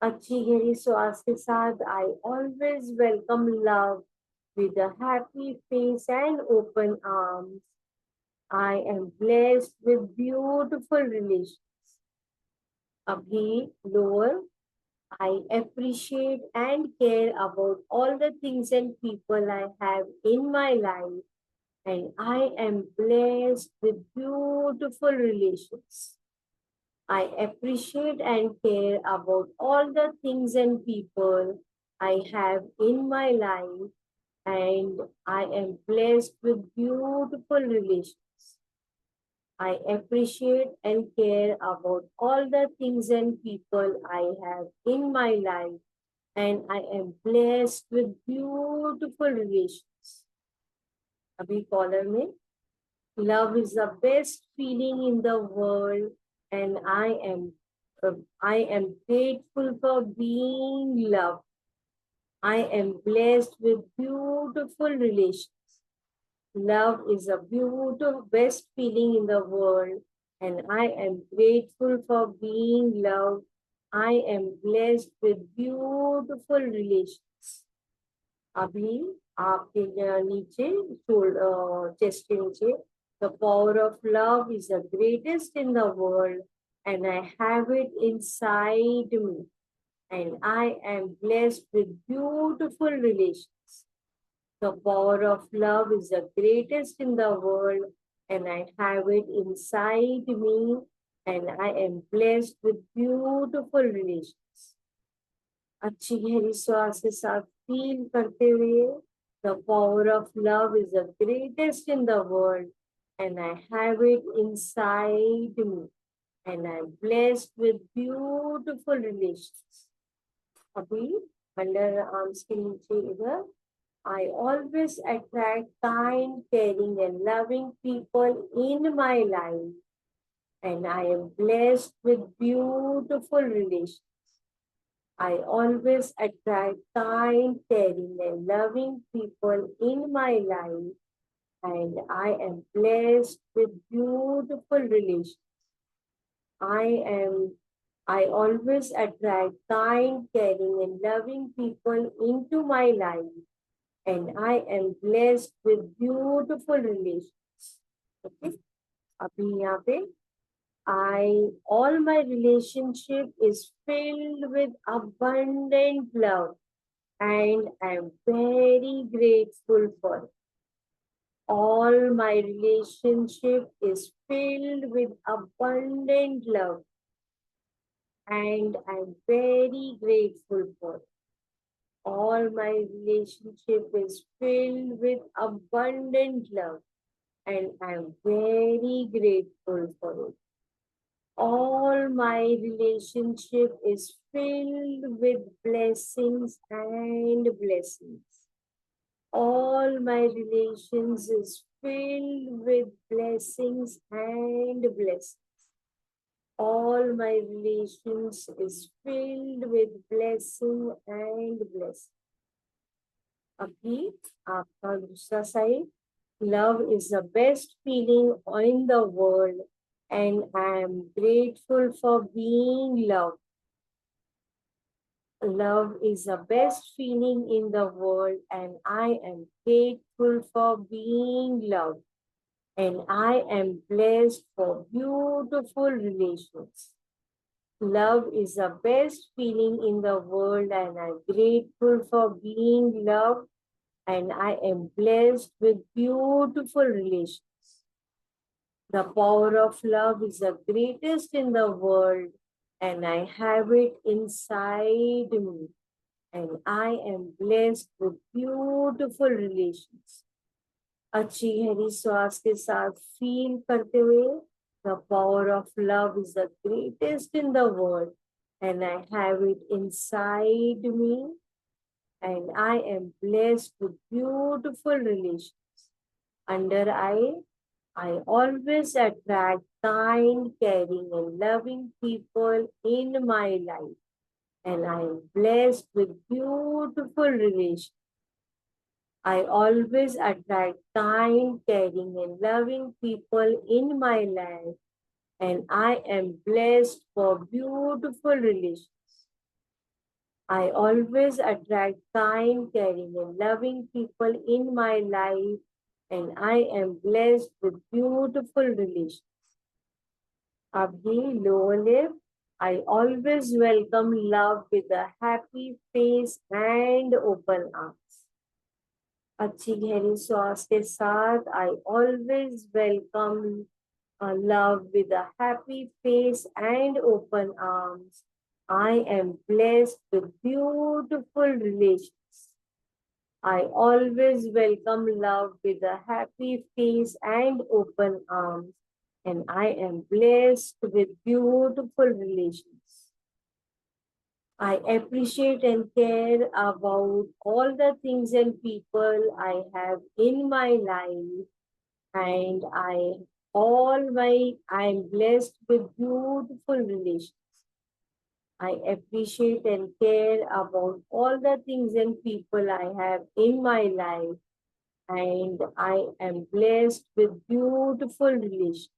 अच्छी गहरी श्वास के साथ I always welcome love with a happy face and open arms. I am blessed with beautiful relations. अभी lower. I appreciate and care about all the things and people I have in my life and I am blessed with beautiful relations. I appreciate and care about all the things and people I have in my life, and I am blessed with beautiful relations. I appreciate and care about all the things and people I have in my life, and I am blessed with beautiful relations. अभी collar में love is the best feeling in the world, and I am grateful for being loved. I am blessed with beautiful relations. Love is a beautiful best feeling in the world, and I am grateful for being loved. I am blessed with beautiful relations. अभी आपके नीचे chest के नीचे the power of love is the greatest in the world, and I have it inside me, and I am blessed with beautiful relations. The power of love is the greatest in the world, and I have it inside me, and I am blessed with beautiful relations. अच्छी गहरी श्वास के साथ feel करते हुए the power of love is the greatest in the world, and I have it inside me, and I'm blessed with beautiful relations. अभी under arms के नीचे इधर I always attract kind, caring, and loving people in my life, and I am blessed with beautiful relations. I always attract kind, caring, and loving people in my life, and I am blessed with beautiful relations. I always attract kind, caring, and loving people into my life, and I am blessed with beautiful relations. Okay? अभी यहाँ पे all my relationship is filled with abundant love, and I'm very grateful for it. All my relationship is filled with abundant love, and I'm very grateful for it. All my relationship is filled with abundant love, and I'm very grateful for it. All my relationship is filled with blessings and blessings. All my relations is filled with blessings and blessings. All my relations is filled with blessing and blessing. अभी आपका दूसरा side love is the best feeling in the world, and I am grateful for being loved. Love is the best feeling in the world, and I am grateful for being loved, and I am blessed for beautiful relations. Love is the best feeling in the world, and I'm grateful for being loved, and I am blessed with beautiful relations. The power of love is the greatest in the world, and I have it inside me, and I am blessed with beautiful relations. अच्छी गहरी श्वास के साथ feel करते हुए the power of love is the greatest in the world, and I have it inside me, and I am blessed with beautiful relations. Under I always attract kind, caring, and loving people in my life, and I am blessed with beautiful relations. I always attract kind, caring, and loving people in my life, and I am blessed for beautiful relations. I always attract kind, caring, and loving people in my life, and I am blessed with beautiful relations. Abhi lower lip, I always welcome love with a happy face and open arms. अच्छी गहरी सांस के साथ I always welcome love with a happy face and open arms. I am blessed with beautiful relations. I always welcome love with a happy face and open arms. And I am blessed with beautiful relations. I appreciate and care about all the things and people I have in my life, and I'm blessed with beautiful relations. I appreciate and care about all the things and people I have in my life, and I am blessed with beautiful relations.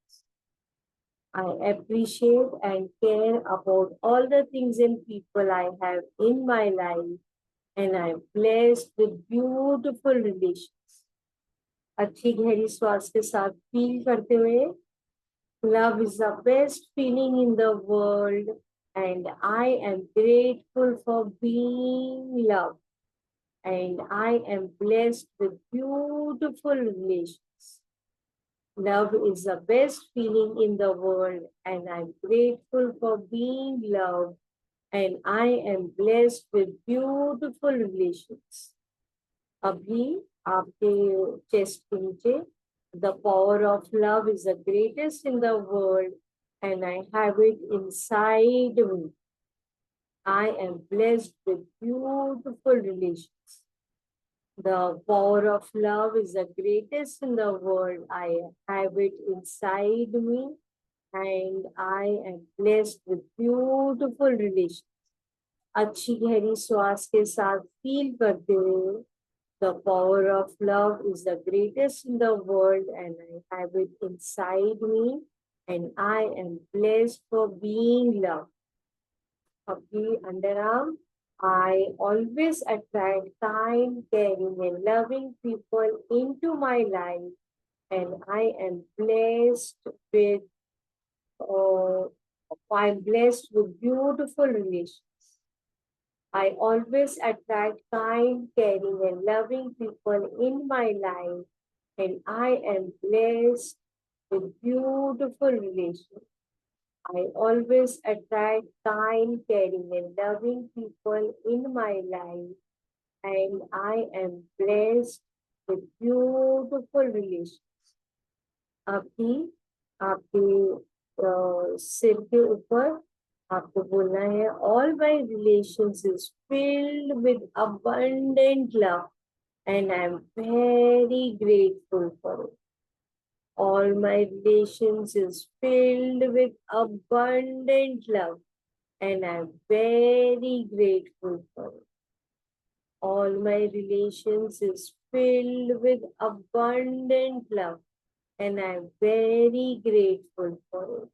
I appreciate and care about all the things and people I have in my life, and I'm blessed with beautiful relations. अच्छी गहरी श्वास के साथ feel करते हुए, love is the best feeling in the world, and I am grateful for being loved, and I am blessed with beautiful relations. Love is the best feeling in the world, and I'm grateful for being loved, and I am blessed with beautiful relations. अभी आपके chest के नीचे, the power of love is the greatest in the world, and I have it inside me. I am blessed with beautiful relations. The power of love is the greatest in the world. I have it inside me, and I am blessed with beautiful relations. अच्छी गहरी श्वास के साथ feel करते हुए, the power of love is the greatest in the world, and I have it inside me, and I am blessed for being loved. Abhi underarm, I always attract kind, caring, and loving people into my life, and I am blessed with I'm blessed with beautiful relations. I always attract kind, caring, and loving people in my life, and I am blessed with beautiful relations. I always attract kind, caring, and loving people in my life, and I am blessed with beautiful relations. अभी आपके सिर के ऊपर आपको बोलना है, all my relations is filled with abundant love, and I am very grateful for it. All my relations is filled with abundant love, and I am very grateful for it. All my relations is filled with abundant love, and I am very grateful for it.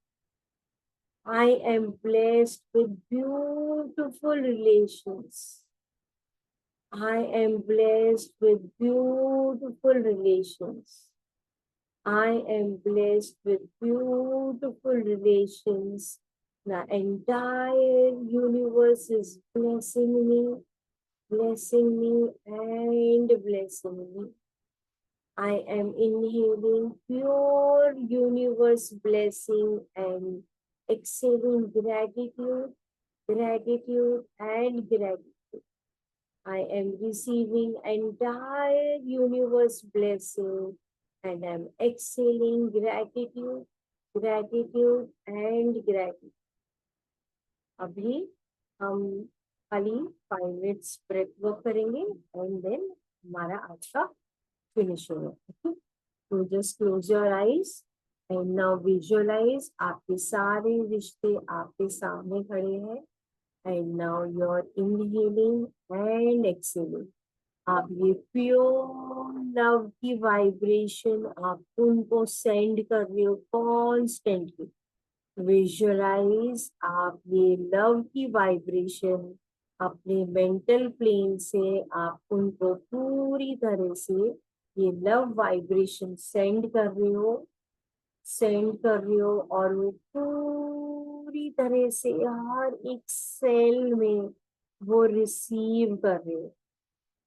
I am blessed with beautiful relations. I am blessed with beautiful relations. I am blessed with beautiful relations. The entire universe is blessing me, and blessing me. I am inhaling pure universe blessing and exhaling gratitude, and gratitude. I am receiving entire universe blessing, and I am exhaling gratitude, and gratitude. अभी हम खाली 5 minutes breath work करेंगे, and then हमारा आज का finish होगा. तो just close your eyes and now visualize आपके सारे रिश्ते आपके सामने खड़े हैं, and now you are inhaling and exhaling. आप ये प्योर लव की वाइब्रेशन आप उनको सेंड कर रहे हो कॉन्स्टेंटली. विजुअलाइज आप ये लव की वाइब्रेशन अपने मेंटल प्लेन से आप उनको पूरी तरह से ये लव वाइब्रेशन सेंड कर रहे हो, और वो पूरी तरह से हर एक सेल में वो रिसीव कर रहे हो.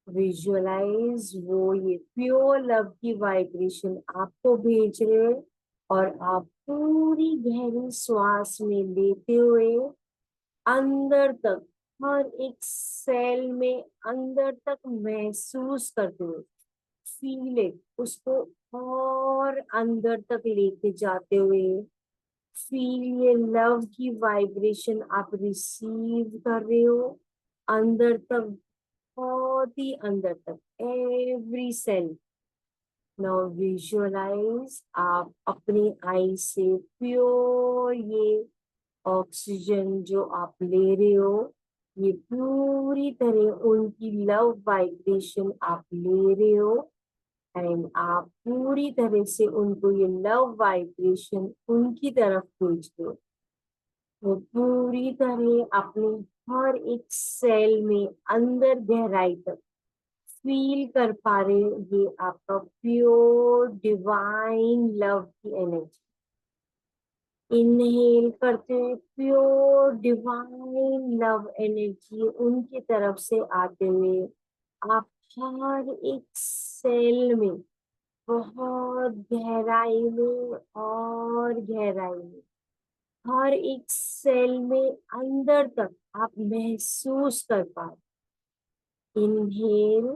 विजुअलाइज वो ये प्योर लव की वाइब्रेशन आपको भेज रहे हैं, और आप पूरी गहरी श्वास में लेते हुए अंदर तक, हर एक सेल में अंदर तक महसूस करते हुए, फील इट, उसको और अंदर तक लेके जाते हुए, फील ये लव की वाइब्रेशन आप रिसीव कर रहे हो अंदर तक, बहुत ही अंदर तक, एवरी सेल। नाउ विजुअलाइज आप अपनी आई से प्योर ये ऑक्सीजन जो आप ले रहे हो, ये पूरी तरह उनकी लव वाइब्रेशन आप ले रहे हो, एंड आप पूरी तरह से उनको ये लव वाइब्रेशन उनकी तरफ भेज दो। वो पूरी तरह अपने हर एक सेल में अंदर गहराई तक फील कर पा रहे हो ये आपका प्योर डिवाइन लव की एनर्जी। इनहेल करते हुए प्योर डिवाइन लव एनर्जी उनकी तरफ से आते हुए, आप हर एक सेल में बहुत गहराई में और गहराई में, हर एक सेल में अंदर तक आप महसूस कर पाए। इनहेल,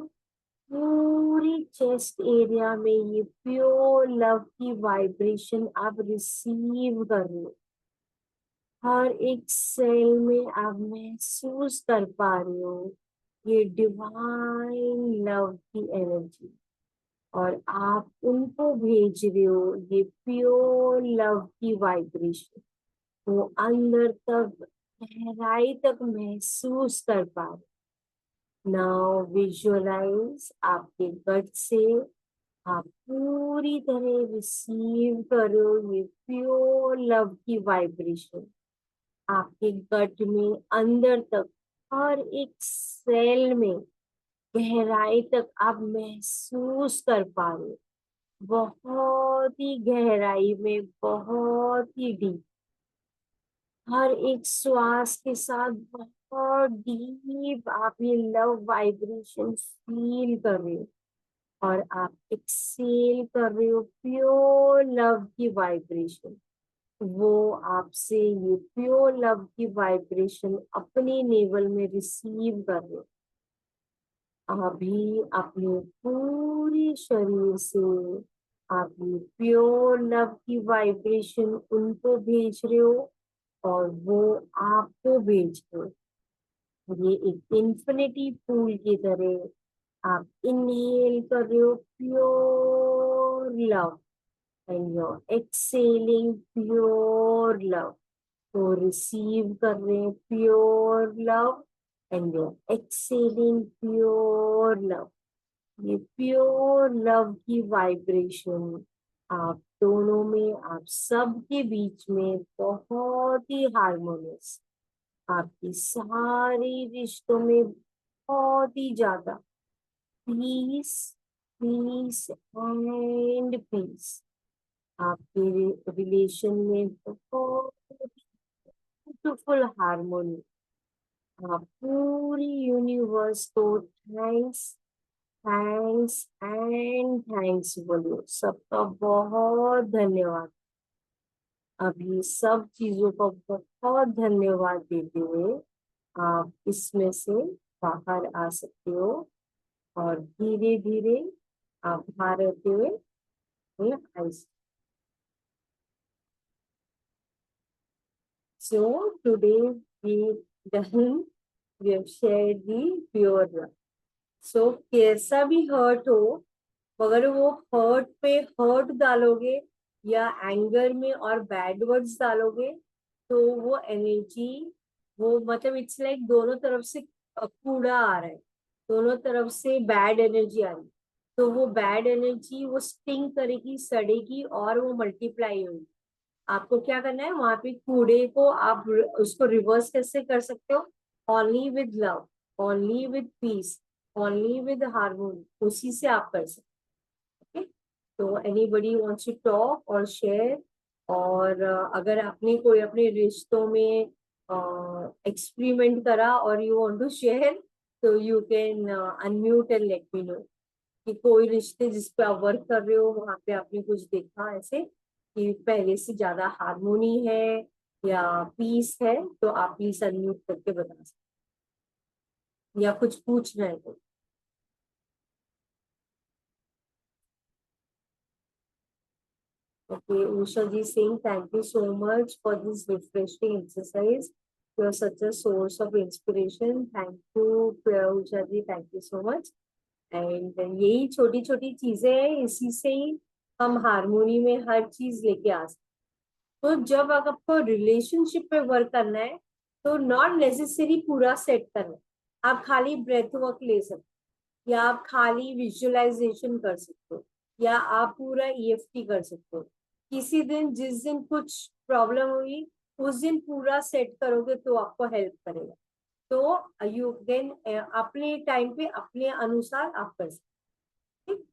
पूरी चेस्ट एरिया में ये प्योर लव की वाइब्रेशन आप रिसीव कर रहे हो, हर एक सेल में आप महसूस कर पा रहे हो ये डिवाइन लव की एनर्जी, और आप उनको भेज रहे हो ये प्योर लव की वाइब्रेशन, वो अंदर तक गहराई तक महसूस कर पा रहे। नाउ विजुअलाइज आपके गट से आप पूरी तरह रिसीव करो ये प्योर लव की वाइब्रेशन आपके गट में अंदर तक, हर एक सेल में गहराई तक आप महसूस कर पा रहे हो, बहुत ही गहराई में, बहुत ही डीप, हर एक श्वास के साथ बहुत डीप आप ये लव वाइब्रेशन फील कर रहे हो, और आप एक्सेल कर रहे हो प्योर लव की वाइब्रेशन, वो आपसे ये प्योर लव की वाइब्रेशन अपने नेवल में रिसीव कर रहे हो। अभी अपने पूरे शरीर से आप ये प्योर लव की वाइब्रेशन उनको भेज रहे हो, और वो आपको भेज रहे हो। ये एक इन्फिनिटी पूल की तरह आप इनहेल कर रहे हो pure love, and you're exhaling pure love, तो रिसीव कर रहे हैं pure love, and you're exhaling pure love. ये प्योर लव की वाइब्रेशन आप दोनों में, आप सबके बीच में बहुत ही हार्मोनियस, आपकी सारी रिश्तों में बहुत ही ज्यादा पीस, पीस एंड पीस, आपके रिलेशन में बहुत ब्यूटीफुल हार्मोनी। आप पूरी यूनिवर्स को थैंक्स, थैंक्स एंड थैंक्स बोलिए, सबका बहुत धन्यवाद। अभी सब चीजों का बहुत धन्यवाद देते हुए आप इसमें से बाहर आ सकते हो, और धीरे धीरे आप बाहर होते हुए आई। So today we done, we have shared the pure love. So कैसा भी हर्ट हो, अगर वो हर्ट पे हर्ट डालोगे या एंगर में और बैड वर्ड्स डालोगे, तो वो एनर्जी, वो मतलब इट्स लाइक दोनों तरफ से कूड़ा आ रहा है, दोनों तरफ से बैड एनर्जी आ रही है, तो वो बैड एनर्जी वो स्टिंग करेगी, सड़ेगी और वो मल्टीप्लाई होगी। आपको क्या करना है, वहां पे कूड़े को आप उसको रिवर्स कैसे कर सकते हो, only with love, only with piece, only with harmony, उसी से आप कर सकते हैं। तो एनीबडी वांट्स टू टॉक और शेयर, और अगर आपने कोई अपने रिश्तों में एक्सपेरिमेंट करा और यू वांट टू शेयर, तो you can unmute and let me know कि कोई रिश्ते जिस पे आप वर्क कर रहे हो वहां पे आपने कुछ देखा ऐसे कि पहले से ज्यादा हार्मोनी है या पीस है, तो आप प्लीज अनम्यूट करके बता सकते हैं। या कुछ पूछना है तो। Okay, Usha ji saying thank you so much for this refreshing exercise. You are such a source of inspiration. Thank you, Usha ji. Thank you so much. And यही छोटी छोटी चीजें हैं, इसी से ही हम हारमोनी में हर चीज लेके आ सकते। तो जब अगर आपको रिलेशनशिप पे वर्क करना है तो नॉट नेसेसरी पूरा सेट करना है, आप खाली ब्रेथ वर्क ले सकते हो, या आप खाली विजुअलाइजेशन कर सकते हो, या आप पूरा ईएफटी कर सकते हो। किसी दिन जिस दिन कुछ प्रॉब्लम हुई उस दिन पूरा सेट करोगे तो आपको हेल्प करेगा। तो यू कैन अपने टाइम पे अपने अनुसार आप कर सकते हो। ठीक?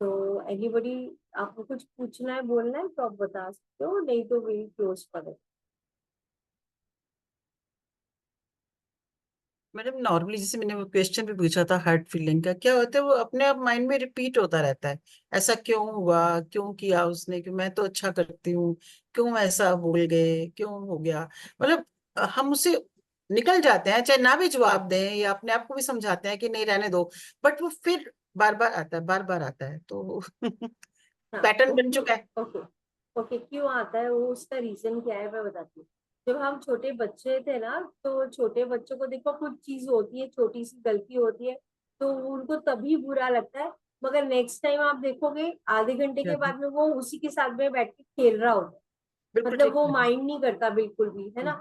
तो एनीबडी आपको कुछ पूछना है बोलना है तो आप बता सकते हो, नहीं तो विल क्लोज कर। मैडम नॉर्मली जैसे मैंने वो क्वेश्चन भी पूछा था हार्ट फीलिंग का, क्या होता है वो अपने आप माइंड में रिपीट होता रहता है। ऐसा क्यों हुआ, क्यों किया उसने, कि मैं तो अच्छा करती हूँ, क्यों ऐसा बोल गए, क्यों हो गया। मतलब हम उससे निकल जाते हैं, चाहे ना भी जवाब दें या अपने आप को भी समझाते हैं कि नहीं रहने दो, बट वो फिर बार बार आता है, बार बार आता है, तो हाँ, पैटर्न वो बन क्यों, चुका है। ओके, ओके, क्यों आता है वो, उसका रीजन क्या है मैं बताती हूँ। जब हम छोटे बच्चे थे ना, तो छोटे बच्चों को देखो कुछ चीज होती है, छोटी सी गलती होती है तो उनको तभी बुरा लगता है, मगर नेक्स्ट टाइम आप देखोगे आधे घंटे के बाद में वो उसी के साथ में बैठ के खेल रहा होता है। बिल्कुल मतलब ठीक वो है। माइंड नहीं करता बिल्कुल भी, है ना।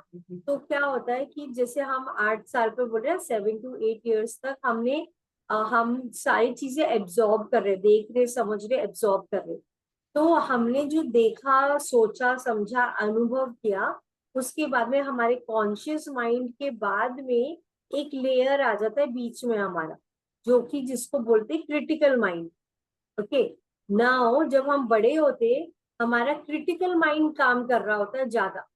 तो क्या होता है कि जैसे हम 8 साल पे बोल रहे हैं, 7 to 8 years तक हमने हम सारी चीजें एब्जॉर्ब कर रहे, देख रहे, समझ रहे, एब्जॉर्ब कर रहे। तो हमने जो देखा, सोचा, समझा, अनुभव किया, उसके बाद में हमारे कॉन्शियस माइंड के बाद में एक लेयर आ जाता है बीच में हमारा, जो कि जिसको बोलते हैं क्रिटिकल माइंड। ओके, नाउ जब हम बड़े होते हमारा क्रिटिकल माइंड काम कर रहा होता है ज्यादा।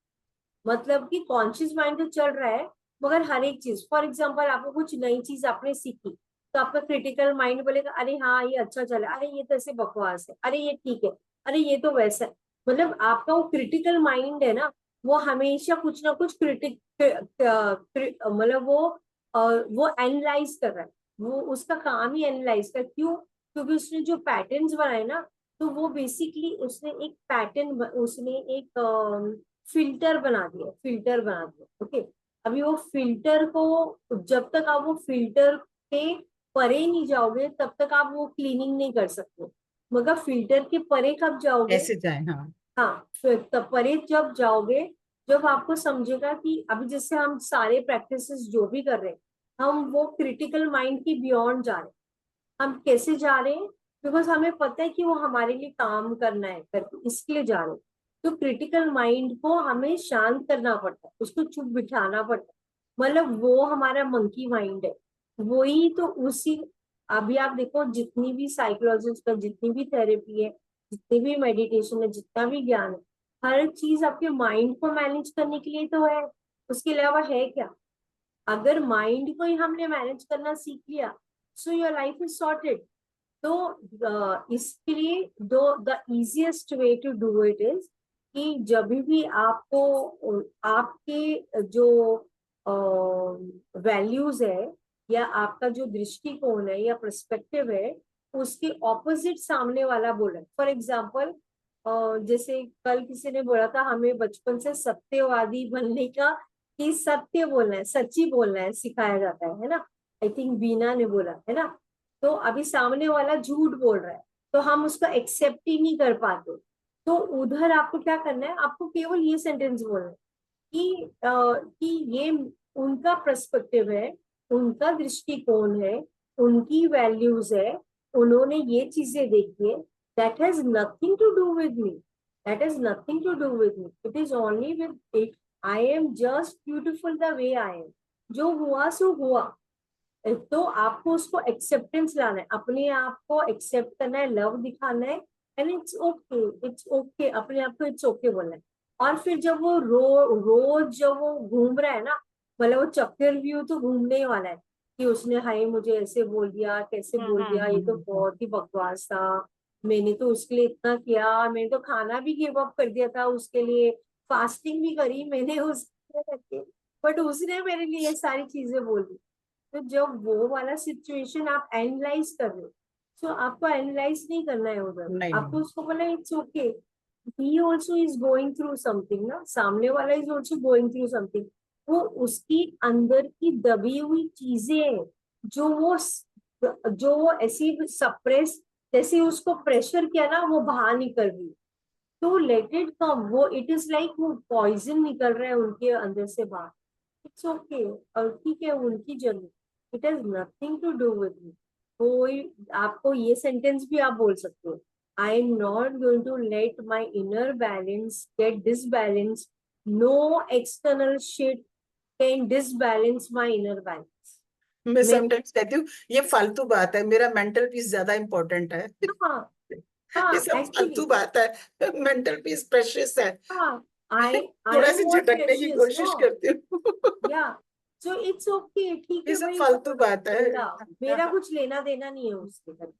मतलब कि कॉन्शियस माइंड तो चल रहा है, मगर हर एक चीज, फॉर एग्जाम्पल आपको कुछ नई चीज आपने सीखी तो आपका क्रिटिकल माइंड बोलेगा अरे हाँ ये अच्छा चला, अरे ये तो ऐसे बकवास है, अरे ये ठीक है, अरे ये तो वैसा है। मतलब आपका वो क्रिटिकल माइंड है ना, वो हमेशा कुछ ना कुछ मतलब वो एनालाइज कर रहा है। वो उसका काम ही एनालाइज कर, क्यों? क्योंकि उसने जो पैटर्न्स बनाए ना, तो वो बेसिकली उसने एक पैटर्न, उसने एक फिल्टर बना दिया, फिल्टर बना दिया। ओके, अभी वो फिल्टर को, जब तक आप वो फिल्टर के परे नहीं जाओगे तब तक आप वो क्लीनिंग नहीं कर सकते। मगर फिल्टर के परे कब जाओगे, कैसे जाए, हाँ। हाँ, फिर तब परे जब जाओगे, जब आपको समझेगा कि अभी जैसे हम सारे प्रैक्टिसेस जो भी कर रहे हैं, हम वो क्रिटिकल माइंड की बियॉन्ड जा रहे हैं। हम कैसे जा रहे हैं? बिकॉज हमें पता है कि वो हमारे लिए काम करना है करके, इसके लिए जा रहे हैं। तो क्रिटिकल माइंड को हमें शांत करना पड़ता है, उसको चुप बिठाना पड़ता है। मतलब वो हमारा मंकी माइंड है, वही तो उसी। अभी आप देखो जितनी भी साइकोलॉजिस्ट का, जितनी भी थेरेपी है, जितनी भी मेडिटेशन है, जितना भी ज्ञान है, हर चीज आपके माइंड को मैनेज करने के लिए तो है। उसके अलावा है क्या? अगर माइंड को ही हमने मैनेज करना सीख लिया, so your life is sorted. तो इसके लिए दो, the easiest way to do it is कि जब भी आपको आपके जो वैल्यूज है या आपका जो दृष्टिकोण है या पर्सपेक्टिव है, उसके ऑपोजिट सामने वाला बोला। फॉर एग्जाम्पल, जैसे कल किसी ने बोला था हमें बचपन से सत्यवादी बनने का, कि सत्य बोलना है, सच्ची बोलना है सिखाया जाता है ना। आई थिंक बीना ने बोला है ना। तो अभी सामने वाला झूठ बोल रहा है तो हम उसको एक्सेप्ट ही नहीं कर पाते। तो उधर आपको क्या करना है, आपको केवल ये सेंटेंस बोलना है कि ये उनका पर्सपेक्टिव है, उनका दृष्टिकोण है, उनकी वैल्यूज है, उन्होंने ये चीजें देखी है। That has nothing to do with me, that has nothing to do with me, it is only with it. I am just beautiful the way I am. जो हुआ सो हुआ। तो आपको उसको एक्सेप्टेंस लाना है, अपने आप को एक्सेप्ट करना है, लव दिखाना है, and it's okay, it's okay, अपने आप को इट्स ओके बोलना है। और फिर जब वो रोज जब वो घूम रहा है ना, मतलब वो चक्कर व्यू तो घूमने ही वाला है कि उसने हाय मुझे ऐसे बोल दिया, कैसे बोल दिया, ये तो बहुत ही बकवास था, मैंने तो उसके लिए इतना किया, मैंने तो खाना भी गिव अप कर दिया था उसके लिए, फास्टिंग भी करी मैंने उसके लिए, बट उसने मेरे लिए ये सारी चीजें बोली। तो जब वो वाला सिचुएशन आप एनालाइज कर रहे हो, तो आपको एनालाइज नहीं करना है उधर, नहीं आपको नहीं। उसको बोला it's okay, he also is going through something ना, सामने वाला is also going through something. वो उसकी अंदर की दबी हुई चीजें हैं, जो वो ऐसी सप्रेस, जैसे उसको प्रेशर किया ना वो बाहर निकल रही है। तो लेट इट कम, वो इट इज लाइक वो पॉइजन निकल रहा है उनके अंदर से बाहर। इट्स ओके, और ठीक है उनकी journey, it has nothing to do with me. कोई, आपको ये सेंटेंस भी आप बोल सकते हो, I am not going to let my inner balance get disbalance, no external shit can disbalance my inner balance. मैं मैं, समटाइम्स कहती हूँ ये फालतू बात है, मेरा मेंटल पीस ज्यादा इंपॉर्टेंट है। हाँ, ये हाँ सब एक्चुअली, फालतू बात है, मेंटल पीस प्रेशियस है। हाँ, आई थोड़ा एम सी मोर झटकने की प्रेशियस नो, कोशिश करती हूँ। या, सो इट्स ओके, ठीक ये है सब भाई, फालतू बात है। बोला, मेरा कुछ लेना देना नहीं है उसके घर।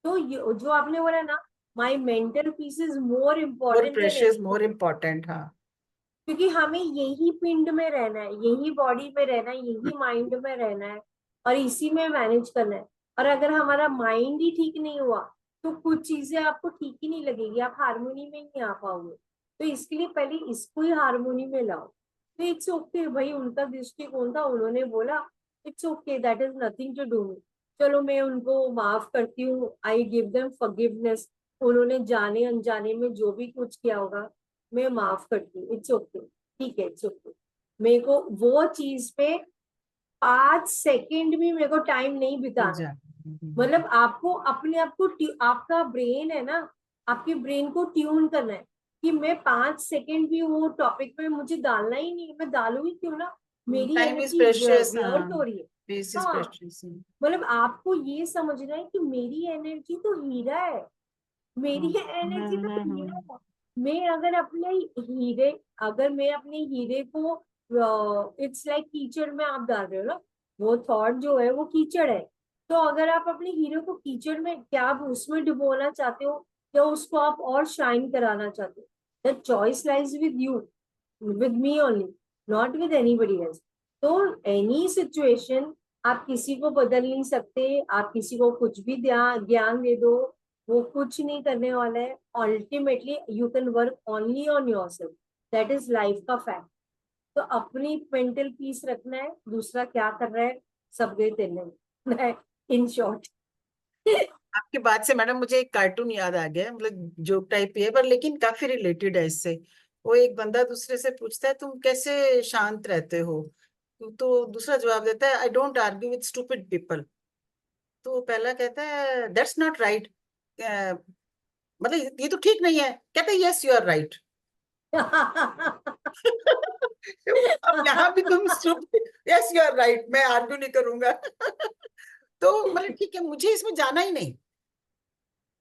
तो जो आपने बोला ना, माई mental peace is more more important then precious, anything, more important, हाँ। क्योंकि हमें यही पिंड में रहना है, यही बॉडी में रहना है, यही माइंड में रहना है, और इसी में मैनेज करना है। और अगर हमारा माइंड ही ठीक नहीं हुआ, तो कुछ चीजें आपको ठीक ही नहीं लगेगी, आप हारमोनी में ही नहीं आ पाओगे। तो इसके लिए पहले इसको ही हारमोनी में लाओ। तो इट्स ओके भाई, उनका दृष्टिकोण था, उन्होंने बोला, it's okay, that is nothing to do. चलो मैं उनको माफ करती हूँ, आई गिव देम फॉरगिवनेस, उन्होंने जाने अनजाने में जो भी कुछ किया होगा, मैं माफ करती हूँ, इट्स ओके, ठीक है, इट्स ओके। मेरे को वो चीज पे 5 सेकंड भी मेरे को टाइम नहीं बिताना। जा। मतलब आपको अपने आप को आपका ब्रेन है ना, आपके ब्रेन को ट्यून करना है कि मैं 5 सेकंड भी वो टॉपिक पे मुझे डालना ही नहीं, मैं डालू ही क्यों ना, मेरी टाइम इज एनर्जी प्रेशियस, हाँ। व्यर्थ हो रही है। पीस इज हाँ, प्रेशियस। मतलब आपको ये समझना है कि मेरी एनर्जी तो हीरा है, मेरी एनर्जी तो हीरा है। मैं अगर अपने हीरे, अगर मैं अपने हीरे को, इट्स लाइक कीचड़ में आप डाल रहे हो ना, वो थॉट जो है वो कीचड़ है। तो अगर आप अपने हीरे को कीचड़ में, क्या आप उसमें डुबोना चाहते हो, या उसको आप और शाइन कराना चाहते हो, the choice lies with you, with me only, not with anybody else. तो एनी सिचुएशन, आप किसी को बदल नहीं सकते, आप किसी को कुछ भी ज्ञान दे दो, वो कुछ नहीं करने वाला है। Ultimately you can work only on yourself, that is life का फैक्ट। तो अपनी मेंटल पीस रखना है, दूसरा क्या कर रहा है सब गए तेने, इन शॉर्ट। आपकी बात से मैडम मुझे एक कार्टून याद आ गया, मतलब जोक टाइप ही है पर लेकिन काफी रिलेटेड है इससे। वो एक बंदा दूसरे से पूछता है तुम कैसे शांत रहते हो, तो दूसरा जवाब देता है I don't argue with stupid people. तो पहला कहता है दैट्स नॉट राइट, मतलब ये तो ठीक नहीं है। कहता है यस यू आर राइट। अब यहाँ भी तुम यस यू आर राइट, मैं आर्ग्यू नहीं करूंगा। तो मतलब ठीक है, मुझे इसमें जाना ही नहीं।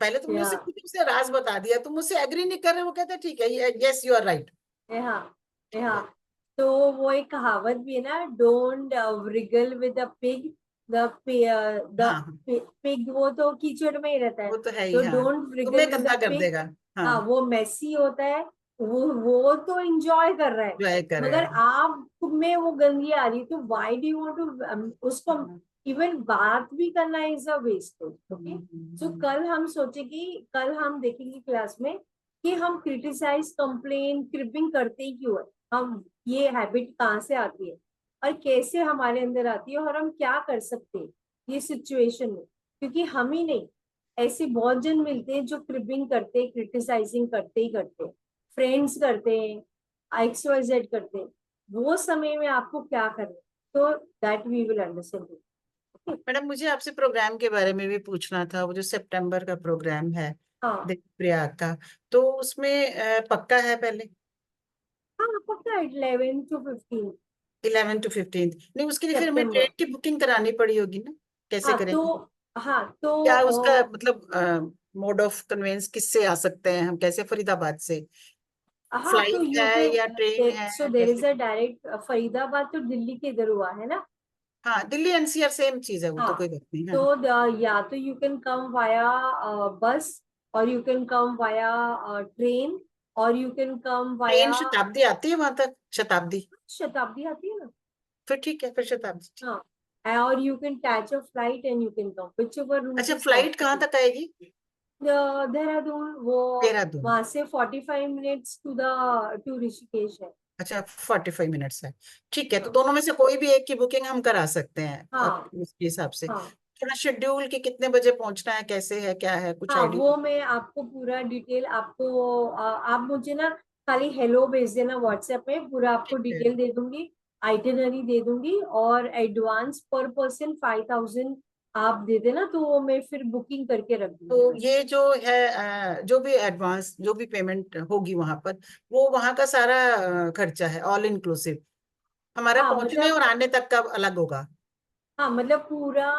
पहले तुमने या, उसे खुद उसे राज बता दिया, तुम मुझसे एग्री नहीं कर रहे, वो कहता है ठीक है यस यू आर राइट। हाँ, हाँ, तो वो एक कहावत भी है ना, don't wriggle with a pig, the the हाँ हाँ, pig वो तो कीचड़ में ही रहता है, वो तो है ही, तो हाँ। डोंट wriggle तुम्हें with गंदा a कर pig। देगा। हाँ, हाँ, वो मेसी होता है, वो तो एंजॉय कर रहा है, एंजॉय मगर करेगा। आप में वो गंदगी आ रही है, तो why do you want to उसको, हाँ, इवन बात भी करना is a wastage. Okay, so hmm. कल हम सोचेंगे, कल हम देखेंगे क्लास में कि हम क्रिटिसाइज, कंप्लेन, क्रिपिंग करते ही क्यों है, हम ये हैबिट कहाँ से आती है, और कैसे हमारे अंदर आती है, और हम क्या कर सकते हैं ये सिचुएशन में। क्योंकि हम ही नहीं, ऐसे बहुत जन मिलते हैं जो क्रिपिंग करते हैं, क्रिटिसाइजिंग करते ही करते हैं, फ्रेंड्स करते हैं, एक्स वाई जेड करते हैं। वो समय में आपको क्या करना है, तो that we will understand. Madam मुझे आपसे प्रोग्राम के बारे में भी पूछना था, वो जो सितंबर का प्रोग्राम है हाँ, देव प्रयाग का, तो उसमें पक्का है पहले? हाँ पक्का, 11 to 15 11 to 15? नहीं, उसके लिए फिर हमें सितंबर। ट्रेन की बुकिंग करानी पड़ी होगी ना, कैसे हाँ तो, करेंगे? हाँ तो क्या उसका मतलब मोड ऑफ कन्वेंस किससे आ सकते हैं हम, कैसे, फरीदाबाद से? हाँ तो फ्लाइट यू है या ट्रेन कैन, है, सो देर इज कैसे? अ डायरेक्ट, फरीदाबाद तो दिल्ली के इधर हुआ है ना। हाँ, दिल्ली एनसीआर सेम चीज है, वो तो हाँ कोई बात नहीं है। तो या तो you can come via bus, और you can come via train, और you can come train via Shatabdi आती है वहां तक, शताब्दी? शताब्दी आती है ना। फिर ठीक है, फिर शताब्दी ठीक। हाँ, और you can catch a flight and you can come whichever route अच्छा, इज फ्लाइट कहाँ कंफर्टेबल। तक आएगी? देहरादून, वो देहरादून? वहां से 45 मिनट्स टू ऋषिकेश है। अच्छा, 45 मिनट्स है। ठीक है, तो हाँ दोनों में से कोई भी एक की बुकिंग हम करा सकते हैं हाँ उसके हिसाब से। हाँ थोड़ा शेड्यूल कि कितने बजे पहुंचना है, कैसे है, क्या है, कुछ हाँ, आइडिया? वो मैं आपको पूरा डिटेल आपको आप मुझे ना खाली हेलो भेज देना व्हाट्सएप में, पूरा आपको ठीक है। डिटेल दे दूंगी, आइटिनरी दे दूंगी, और एडवांस पर पर्सन 5,000 आप दे देना, तो वो मैं फिर बुकिंग करके रख दूंगी तो बस। ये जो है जो भी एडवांस, जो भी पेमेंट होगी वहां पर, वो वहां का सारा खर्चा है, ऑल इंक्लूसिव? हमारा हाँ पहुंचने और मतलब, आने तक का अलग होगा? हाँ मतलब पूरा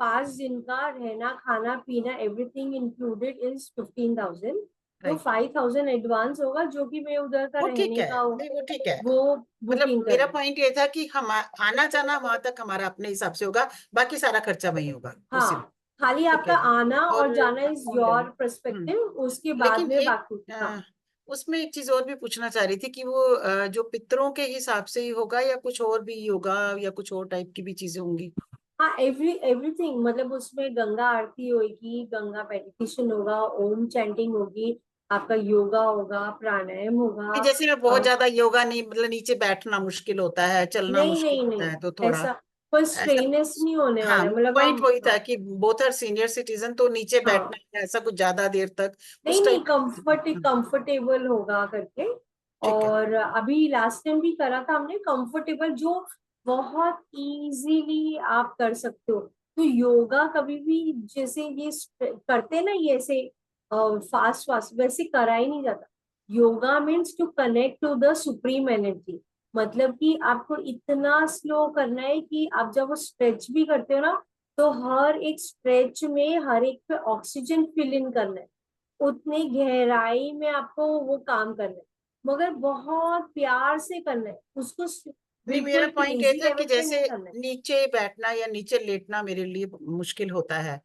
5 दिन का रहना खाना पीना एवरीथिंग इंक्लूडेड इज 15,000। तो राइट। 5,000 एडवांस होगा, जो कि मैं उधर का वो ठीक रहने है, का नहीं वो ठीक है। वो मतलब बुकिंग कर मेरा दूँ। पॉइंट ये था कि हम आना जाना वहां तक हमारा अपने हिसाब से होगा, बाकी सारा खर्चा वही होगा उसी में। हाँ, खाली ठीक आपका है। आना और और जाना इज योर हम्म, पर्सपेक्टिव, उसके बाद लेकिन में एक बाकी। हाँ उसमें एक चीज और भी पूछना चाह रही थी कि वो जो पितरों के हिसाब से ही होगा या कुछ और भी होगा, या कुछ और टाइप की भी चीजें होंगी? हाँ, एवरीथिंग, मतलब उसमें गंगा आरती होगी, गंगा मेडिटेशन होगा, ओम चैंटिंग होगी, आपका योगा होगा, प्राणायाम कि होगा। जैसे मैं बहुत ज्यादा योगा नहीं, मतलब नीचे बैठना मुश्किल होता है, चलना नहीं मुश्किल नहीं होता नहीं, है, तो थोड़ा ऐसा कोई ऐसा स्ट्रेननेस नहीं होने हाँ, वाला है, मतलब पॉइंट हम, वही था हाँ कि बोथ आर सीनियर सिटीजन, तो नीचे बैठना हाँ, है ऐसा कुछ ज्यादा देर तक नहीं उस नहीं, टाइप। कंफर्टेबल होगा करके। ठीक है। और अभी लास्ट टाइम भी करा था हमने कंफर्टेबल, जो बहुत इजीली आप कर सकते हो। तो योगा कभी भी जैसे ये करते हैं ना, ये ऐसे फास्ट फास्ट वैसे करा ही नहीं जाता। Yoga means to connect to the supreme energy, मतलब कि आपको इतना स्लो करना है कि आप जब वो स्ट्रेच भी करते हो ना, तो हर एक स्ट्रेच में हर एक पे ऑक्सीजन फिल इन करना है, उतनी गहराई में आपको वो काम करना है, मगर बहुत प्यार से करना है उसको, नहीं, मेरा बिल्कुल पॉइंट ये क्रेजी था कि लेवल पे जैसे नहीं करना है। नीचे बैठना या नीचे लेटना मेरे लिए मुश्किल होता है,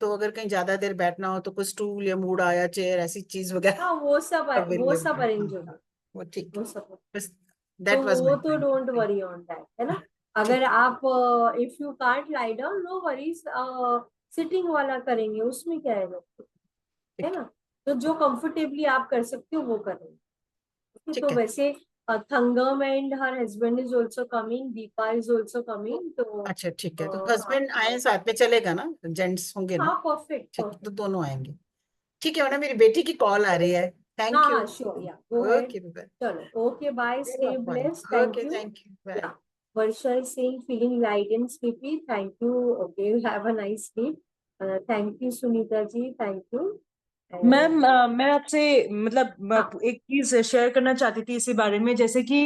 तो अगर कहीं ज्यादा देर बैठना हो तो कोई स्टूल या मूड आया चेयर ऐसी चीज वगैरह हाँ वो अवेलेबल सब है? अरेंज हाँ, होगा, वो ठीक वो है। सब। बस तो दैट वाज वो माय तो point. Don't worry on that, है ना। अगर ठीक आप if you can't lie down, no worries, sitting वाला करेंगे, उसमें क्या है ठीक ना। तो जो कंफर्टेबली आप कर सकते हो वो करेंगे। Okay, ठीक तो है। वैसे Thangam and her husband is also coming, Deepa is also तो कमिंग, तो अच्छा, ठीक है, तो हाँ हस्बैंड आए साथ में चलेगा ना, जेंट्स होंगे ना? हाँ, परफेक्ट ठीक है, तो परफेक्ट। दोनों आएंगे। ठीक है मैडम, मेरी बेटी की कॉल आ रही है। हाँ थैंक यू। हाँ, sure, yeah go ahead. Okay bye. चलो, okay, bye, stay blessed, thank okay, you. Thank you, bye. Yeah Varsha is saying feeling light and sleepy. Thank you. Okay, have a nice sleep. Thank you, Sunita ji. Thank you. And ma'am मैं आपसे मतलब हाँ एक चीज share करना चाहती थी इसी बारे में। जैसे कि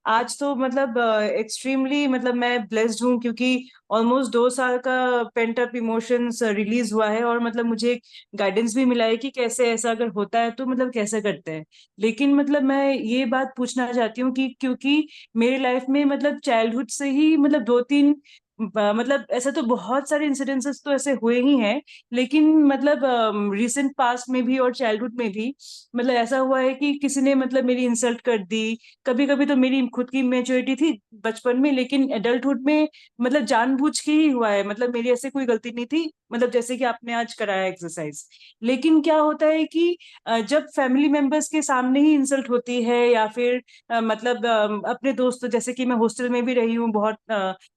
आज तो मतलब एक्सट्रीमली मतलब मैं ब्लेस्ड हूँ, क्योंकि ऑलमोस्ट 2 साल का पेंट अप इमोशंस रिलीज हुआ है, और मतलब मुझे गाइडेंस भी मिला है कि कैसे ऐसा अगर होता है तो मतलब कैसे करते हैं। लेकिन मतलब मैं ये बात पूछना चाहती हूँ कि क्योंकि मेरी लाइफ में मतलब चाइल्डहुड से ही मतलब 2-3 मतलब ऐसा तो बहुत सारे इंसिडेंसेस तो ऐसे हुए ही हैं, लेकिन मतलब रिसेंट पास्ट में भी और चाइल्डहुड में भी मतलब ऐसा हुआ है कि किसी ने मतलब मेरी इंसल्ट कर दी। कभी कभी तो मेरी खुद की मेच्योरिटी थी बचपन में, लेकिन एडल्टहुड में मतलब जानबूझ के ही हुआ है, मतलब मेरी ऐसे कोई गलती नहीं थी, मतलब जैसे कि आपने आज कराया एक्सरसाइज। लेकिन क्या होता है कि जब फैमिली मेंबर्स के सामने ही इंसल्ट होती है, या फिर मतलब अपने दोस्त, जैसे कि मैं हॉस्टल में भी रही हूँ बहुत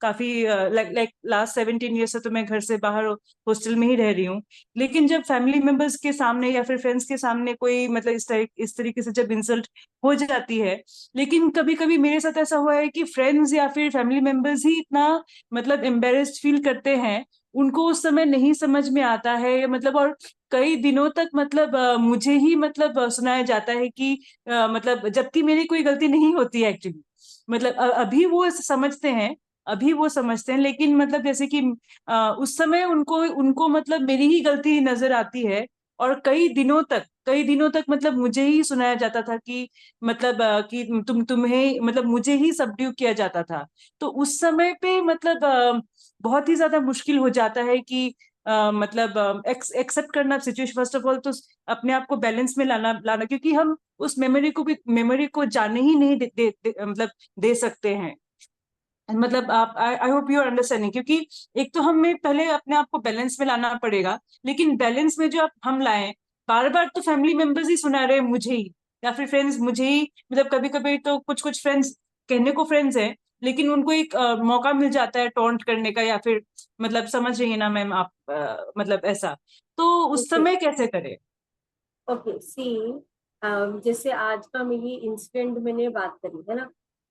काफी लाइक लास्ट 17 ईयर से तो मैं घर से बाहर हॉस्टल में ही रह रही हूँ। लेकिन जब फैमिली मेंबर्स के सामने या फिर फ्रेंड्स के सामने कोई मतलब इस तरीके से जब इंसल्ट हो जाती है, लेकिन कभी कभी मेरे साथ ऐसा हुआ है कि फ्रेंड्स या फिर फैमिली मेंबर्स ही इतना मतलब एम्बेरेस्ड फील करते हैं, उनको उस समय नहीं समझ में आता है मतलब, और कई दिनों तक मतलब मुझे ही मतलब सुनाया जाता है कि मतलब जबकि मेरी कोई गलती नहीं होती है एक्चुअली। मतलब अभी वो समझते हैं, अभी वो समझते हैं, लेकिन मतलब जैसे कि उस समय उनको उनको मतलब मेरी ही गलती नजर आती है, और कई दिनों तक मतलब मुझे ही सुनाया जाता था कि मतलब कि तुम्हें मतलब मुझे ही सबड्यू किया जाता था। तो उस समय पे मतलब बहुत ही ज्यादा मुश्किल हो जाता है कि मतलब एक्सेप्ट करना सिचुएशन। फर्स्ट ऑफ ऑल तो अपने आप को बैलेंस में लाना लाना क्योंकि हम उस मेमोरी को जाने ही नहीं मतलब दे सकते हैं। मतलब आप I hope you are understanding, क्योंकि एक तो हमें पहले अपने आप को बैलेंस में लाना पड़ेगा, लेकिन बैलेंस में जो हम लाएं, बार बार तो फैमिली मेंबर्स ही सुना रहे हैं मुझे ही, या फिर फ्रेंड्स मुझे ही। मतलब कभी कभी तो कुछ कुछ फ्रेंड्स कहने को फ्रेंड्स हैं, लेकिन उनको एक मौका मिल जाता है टॉन्ट करने का, या फिर मतलब समझ रही है ना मैम आप, मतलब ऐसा। तो उस ओके समय कैसे करें? ओके सी, जैसे आज का मेरी इंसिडेंट मैंने बात करी है ना,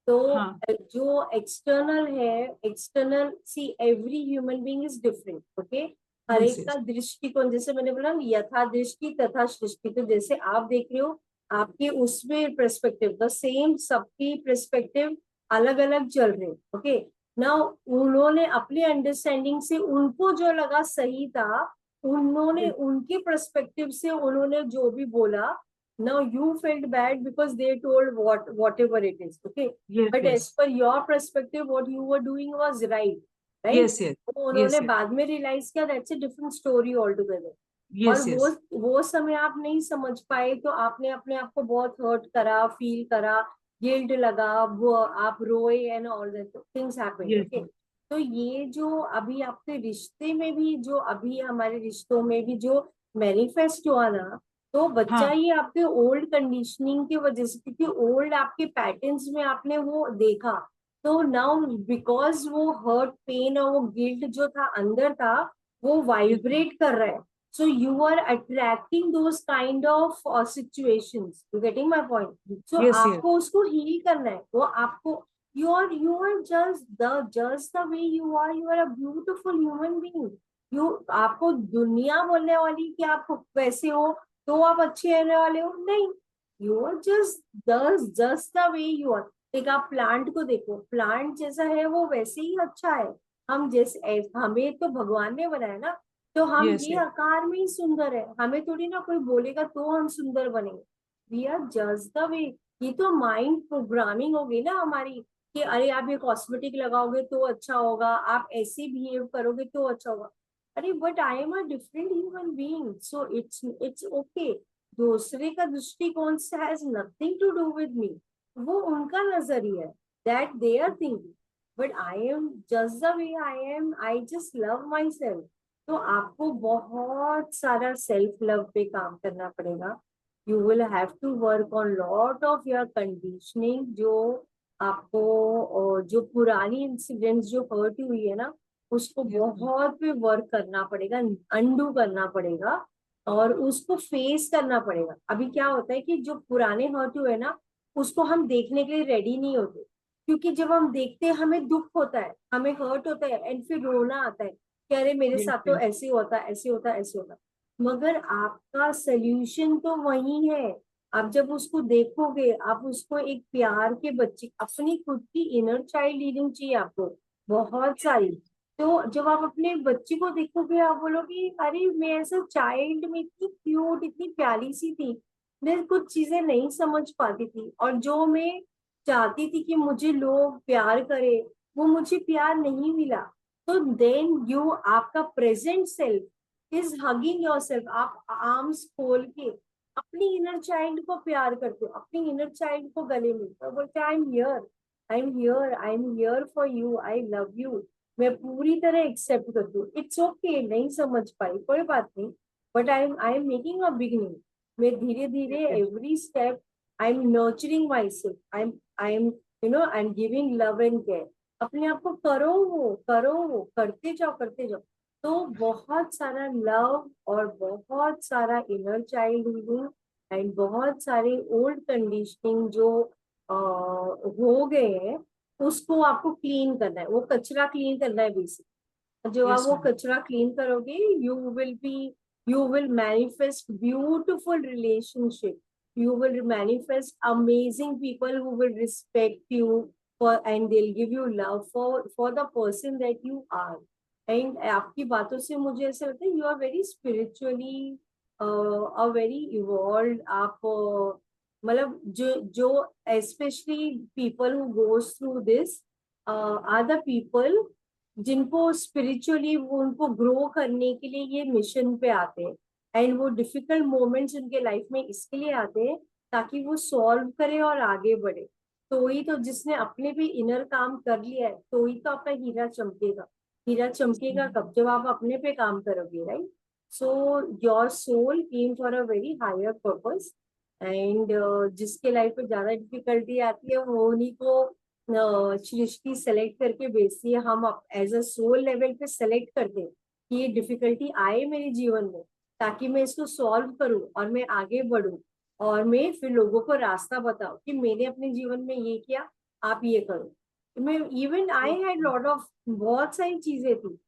तो हाँ। जो एक्सटर्नल है, external see every human being is different, okay. Her yes एक का यस। दृष्टिकोण, जैसे मैंने बोला ना, यथा दृष्टि तथा सृष्टि, तो जैसे आप देख रहे हो आपके उसमें पर्सपेक्टिव द सेम, सबकी पर्सपेक्टिव अलग अलग चल रहे, ओके ना। उन्होंने अपनी अंडरस्टैंडिंग से उनको जो लगा सही था, उन्होंने उनके पर्सपेक्टिव से उन्होंने जो भी बोला, now you felt bad because they told whatever it is, okay, yes but yes as per your perspective what you were doing was right, right? Yes yes तो यस उन्होंने बाद में रियलाइज किया that's a different story all together. और yes yes वो समय आप नहीं समझ पाए, तो आपने अपने आप को बहुत हर्ट करा, फील करा, गिल्ट लगा, वो आप रोए and all that things happened, yes okay. तो ये जो अभी आपके रिश्ते में भी, जो अभी हमारे रिश्तों में भी जो मैनिफेस्ट हुआ ना, तो बच्चा हाँ ये आपके ओल्ड कंडीशनिंग की वजह से, क्योंकि ओल्ड आपके पैटर्न्स में आपने वो देखा, तो नाउ बिकॉज वो हर्ट पेन और वो गिल्ट जो था अंदर था, वो यस वाइब्रेट कर रहा है। So you are attracting those kind of situations. You getting my point? So yes yes आपको उसको हील करना है, वो आपको, you are just the way you are. You are a beautiful human being. You, आपको दुनिया बोलने वाली कि आप वैसे हो तो आप अच्छे रहने वाले हो, नहीं। You are just the way you are. एक आप प्लांट को देखो, प्लांट जैसा है वो वैसे ही अच्छा है। हम जैसे, हमें तो भगवान ने बनाया ना, तो हम यस ये यस आकार में ही सुंदर है, हमें थोड़ी ना कोई बोलेगा तो हम सुंदर बनेंगे। We are just the way. ये तो माइंड प्रोग्रामिंग हो गई ना हमारी, कि अरे आप ये कॉस्मेटिक लगाओगे तो अच्छा होगा, आप ऐसे बिहेव करोगे तो अच्छा होगा। अरे but I am a different human being, so it's okay. दूसरे का दृष्टिकोण से has nothing to do with me, वो उनका नजरिया है, that they are thinking, but I am just the way I am, I just love myself. तो आपको बहुत सारा सेल्फ लव पे काम करना पड़ेगा। You will have to work on lot of your conditioning, जो आपको, और जो पुरानी इंसिडेंट्स जो हर्ट हुई है ना, उसको बहुत पे वर्क करना पड़ेगा, अंडू करना पड़ेगा, और उसको फेस करना पड़ेगा। अभी क्या होता है कि जो पुराने हर्ट हुए ना, उसको हम देखने के लिए रेडी नहीं होते, क्योंकि जब हम देखते हैं हमें दुख होता है, हमें हर्ट होता है, एंड फिर रोना आता है कि अरे मेरे यस साथ तो ऐसे होता, ऐसे होता, ऐसे होता। मगर आपका सोल्यूशन तो वही है। आप जब उसको देखोगे, आप उसको एक प्यार के बच्चे, अपनी खुद की इनर चाइल्ड हीलिंग चाहिए आपको बहुत सारी। तो जब आप अपने बच्चे को देखोगे, आप बोलोगे अरे मैं ऐसा चाइल्ड में इतनी क्यूट, इतनी प्यारी सी थी, मैं कुछ चीजें नहीं समझ पाती थी, और जो मैं चाहती थी कि मुझे लोग प्यार करे, वो मुझे प्यार नहीं मिला। तो देन यू, आपका present self is hugging your self, आप आर्म्स खोल के अपनी इनर चाइल्ड को प्यार करते हो, अपनी इनर चाइल्ड को गले मिलते हो, बोलते I am here, I am here, I am here for you, I love you. मैं पूरी तरह एक्सेप्ट करती हूँ, इट्स ओके, नहीं समझ पाई कोई बात नहीं, but I am making a beginning. मैं धीरे धीरे every step I am nurturing my self, I am I am giving love and care. अपने आप को करो वो करते जाओ, करते जाओ। तो बहुत सारा लव और बहुत सारा इनर चाइल्ड हीलिंग एंड बहुत सारे ओल्ड कंडीशनिंग जो हो गए हैं, उसको आपको क्लीन करना है, वो कचरा क्लीन करना है बेसिक। जो आप यस वो मैम कचरा क्लीन करोगे, you will manifest beautiful relationship, you will manifest amazing people who will respect you for, and they'll give you love for the person that you are। And आपकी बातों से मुझे ऐसा लगता है you are very spiritually a very evolve आप मतलब जो specially people who goes through this are the people जिनको स्पिरिचुअली उनको ग्रो करने के लिए ये मिशन पे आते हैं, एंड वो डिफिकल्ट मोमेंट्स उनके लाइफ में इसके लिए आते हैं ताकि वो सॉल्व करे और आगे बढ़े। तो ही तो जिसने अपने पे इनर काम कर लिया है तो ही तो आपका हीरा चमकेगा। हीरा चमकेगा कब? जब आप अपने पे काम करोगे, right? So your soul came for a very higher purpose, and जिसके लाइफ में ज्यादा डिफिकल्टी आती है वो उन्हीं को सृष्टि सेलेक्ट करके भेजती है। हम एज अ सोल लेवल पे सेलेक्ट करते हैं कि ये डिफिकल्टी आए मेरे जीवन में ताकि मैं इसको सॉल्व करूं और मैं आगे बढ़ूं, और मैं फिर लोगों को रास्ता बताऊं कि मैंने अपने जीवन में ये किया, आप ये करो। मैं even I had lot of बहुत सारी चीजें थी,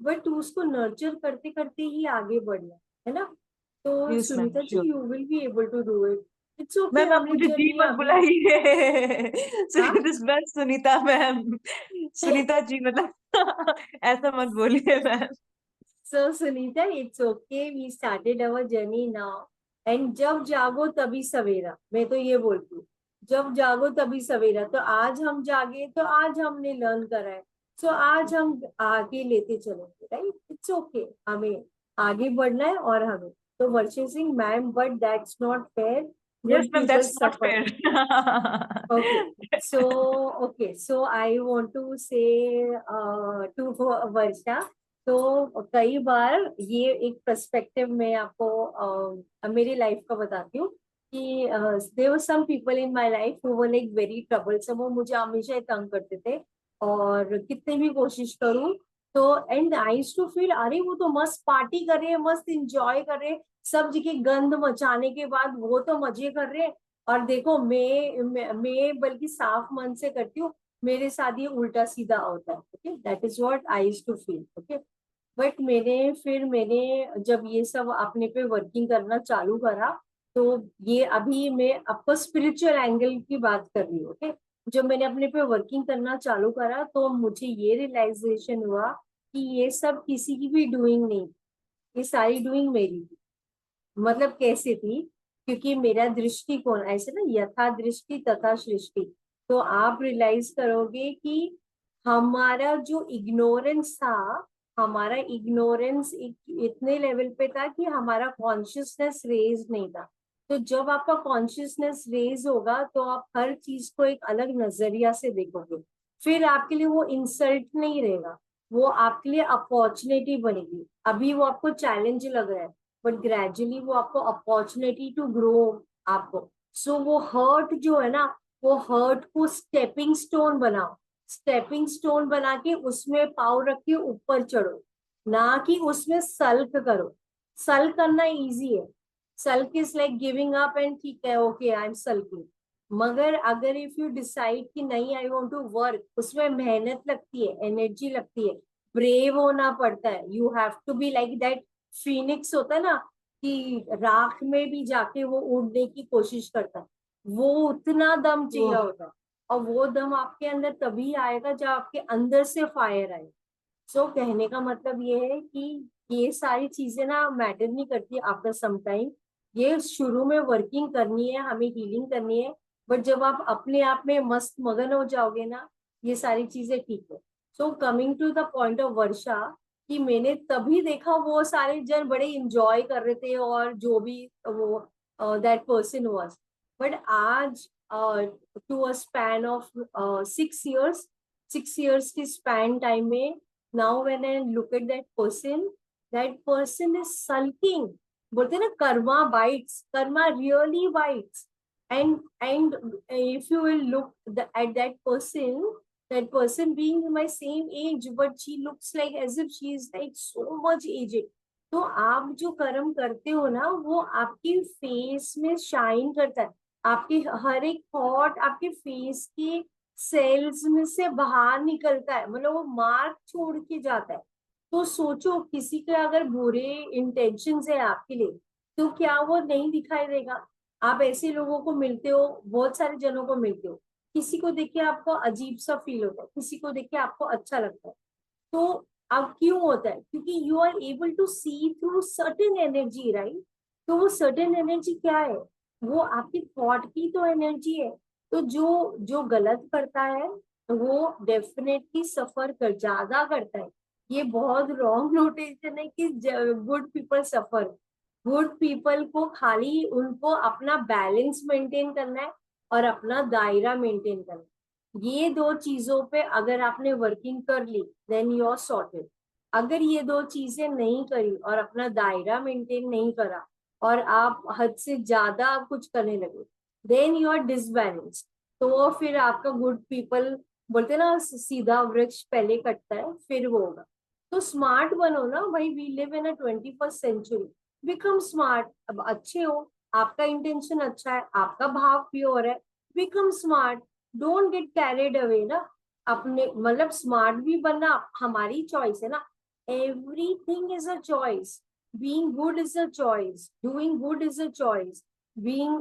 बट उसको नर्चर करते करते ही आगे बढ़ना है ना। तो yes ma'am, Sunita ji, sure. You will be able to do it. It's okay, ma'am आप हमने मुझे जी जर्नी मत अभी। बुलाइए। हाँ, दिस बस सुनीता मैम, सुनीता जी मतलब ऐसा मत बोलिए ma'am. so Sunita, it's okay. We started our journey now. And जब जागो तभी सवेरा, मैं तो ये बोलती हूँ, जब जागो तभी सवेरा। तो आज हम जागे तो आज हमने लर्न करा है, सो आज हम आगे लेते चलेंगे, राइट? इट्स ओके, हमें आगे बढ़ना है। और हमें तो Varsha Singh ma'am, but that's not fair, yes good ma'am, people that's not suffer. Fair. Okay, so I want to say to Varsha, तो कई बार ये एक पर्सपेक्टिव में आपको मेरी लाइफ का बताती हूँ कि there were some people in my life who were like very troublesome. वो मुझे हमेशा ही तंग करते थे, और कितने भी कोशिश करूँ तो and I used to feel, अरे वो तो मस्त पार्टी कर रहे हैं, मस्त इंजॉय कर रहे हैं, सब जगह गंद मचाने के बाद वो तो मजे कर रहे हैं, और देखो मैं बल्कि साफ मन से करती हूँ, मेरे साथ ये उल्टा सीधा होता है। Okay, that is what I used to feel. Okay, but मैंने जब ये सब अपने पे वर्किंग करना चालू करा, तो ये अभी मैं आपको स्पिरिचुअल एंगल की बात कर रही हूँ। ओके, जब मैंने अपने पे वर्किंग करना चालू करा तो मुझे ये रियलाइजेशन हुआ कि ये सब किसी की भी डूइंग नहीं, ये सारी डूइंग मेरी थी। मतलब कैसे थी? क्योंकि मेरा दृष्टिकोण ऐसे ना, यथा दृष्टि तथा सृष्टि। तो आप रियलाइज करोगे कि हमारा जो इग्नोरेंस था, हमारा इग्नोरेंस इतने लेवल पे था कि हमारा कॉन्शियसनेस रेज नहीं था। तो जब आपका कॉन्शियसनेस रेज होगा तो आप हर चीज को एक अलग नजरिया से देखोगे, फिर आपके लिए वो इंसल्ट नहीं रहेगा, वो आपके लिए अपॉर्चुनिटी बनेगी। अभी वो आपको चैलेंज लग रहा है, बट ग्रेजुअली वो आपको अपॉर्चुनिटी टू ग्रो आपको। सो वो हर्ट जो है ना, वो हर्ट को स्टेपिंग स्टोन बनाओ, स्टेपिंग स्टोन बना के उसमें पाँव रख के ऊपर चढ़ो, ना कि उसमें सल्क करो। सल्क करना इजी है, sulk is like giving up and ठीक है, ओके आई एम सल्किंग। मगर अगर इफ यू डिसाइड कि नहीं, आई वांट टू वर्क, उसमें मेहनत लगती है, एनर्जी लगती है, ब्रेव होना पड़ता है। You have to be like that phoenix होता है ना, कि राख में भी जाके वो उड़ने की कोशिश करता है, वो उतना दम चाहिए होता है। और वो दम आपके अंदर तभी आएगा जब आपके अंदर से फायर आए। सो कहने का मतलब ये है कि ये सारी चीजें ना मैटर नहीं करती आफ्टर सम टाइम। ये शुरू में वर्किंग करनी है, हमें हीलिंग करनी है, बट जब आप अपने आप में मस्त मगन हो जाओगे ना, ये सारी चीजें ठीक है। So coming to the point of Varsha, कि मैंने तभी देखा वो सारे जन बड़े इंजॉय कर रहे थे, और जो भी वो दैट पर्सन वाज, बट आज to a span of 6 years, 6 years की स्पैन टाइम में, now when I look at that person is sulking. बोलते ना, karma bites, karma really bites. and if you will look at that person being my same age, but she looks like as if she is like so much aged. तो आप जो कर्म करते हो ना, वो आपकी फेस में शाइन करता है, आपकी हर एक थॉट आपके फेस के सेल्स में से बाहर निकलता है, मतलब वो मार्क छोड़ के जाता है। तो सोचो, किसी के अगर बुरे इंटेंशंस है आपके लिए, तो क्या वो नहीं दिखाई देगा? आप ऐसे लोगों को मिलते हो, बहुत सारे जनों को मिलते हो, किसी को देख के आपको अजीब सा फील होता है, किसी को देख के आपको अच्छा लगता है। तो अब क्यों होता है? क्योंकि you are able to see through certain energy, right? तो वो सर्टेन एनर्जी क्या है, वो आपकी थॉट की तो एनर्जी है। तो जो जो गलत करता है वो डेफिनेटली सफर कर ज्यादा करता है। ये बहुत रॉन्ग नोटेशन है कि good people suffer. Good people को खाली उनको अपना बैलेंस मेंटेन करना है और अपना दायरा मेंटेन करना है। ये दो चीजों पे अगर आपने वर्किंग कर ली देन यू आर सॉर्टेड। अगर ये दो चीजें नहीं करी और अपना दायरा मेंटेन नहीं करा और आप हद से ज्यादा कुछ करने लगे देन यू आर डिसबैलेंस। तो फिर आपका गुड पीपल बोलते ना सीधा वृक्ष पहले कटता है फिर वो होगा। तो स्मार्ट बनो ना भाई, we live in a 21st century. Become smart. अब अच्छे हो, आपका इंटेंशन अच्छा है, आपका भाव प्योर है, become smart. Don't get carried away ना। अपने मतलब स्मार्ट भी बनना हमारी चॉइस है ना। Everything is a choice. being good is a choice, doing good is a choice, being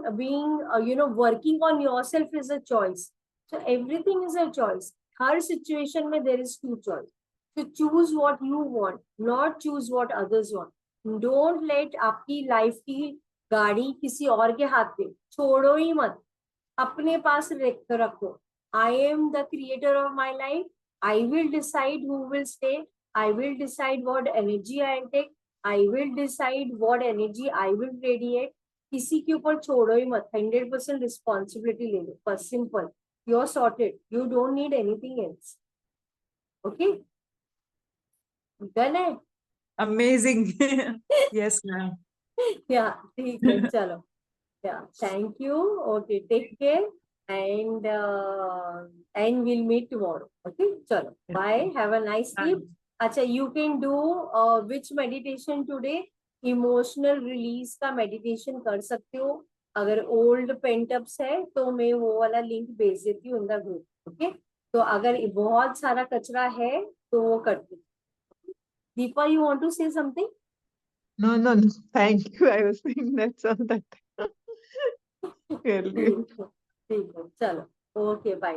working on yourself is a choice. So everything is a choice. Her situation में there is two choice. So choose what you want, not choose what others want. Don't let आपकी life की गाड़ी किसी और के हाथ पे छोड़ो ही मत, अपने पास रखो। I am the creator of my life. I will decide who will stay. I will decide what energy I take. I will decide what energy I will radiate. किसी के ऊपर छोड़ो ही मत, 100% रिस्पॉन्सिबिलिटी ले लो, बस simple. You are sorted, you don't need anything else. Okay, done है। Amazing. Yes ma'am. Yeah ठीक है, चलो। Yeah thank you. Okay, take care and we'll meet tomorrow. Okay, चलो, bye, have a nice sleep. अच्छा, you can do which meditation today? Emotional release का meditation कर सकते हो। अगर ओल्ड पेंटअप्स है तो मैं वो वाला लिंक भेज देती हूँ इन द ग्रुप। ओके, तो अगर बहुत सारा कचरा है तो वो करती हूँ। Deepa, you want to say something? No, no, no. Thank you. I was saying that's all that. Really. ठीक है, चलो, ओके, बाय।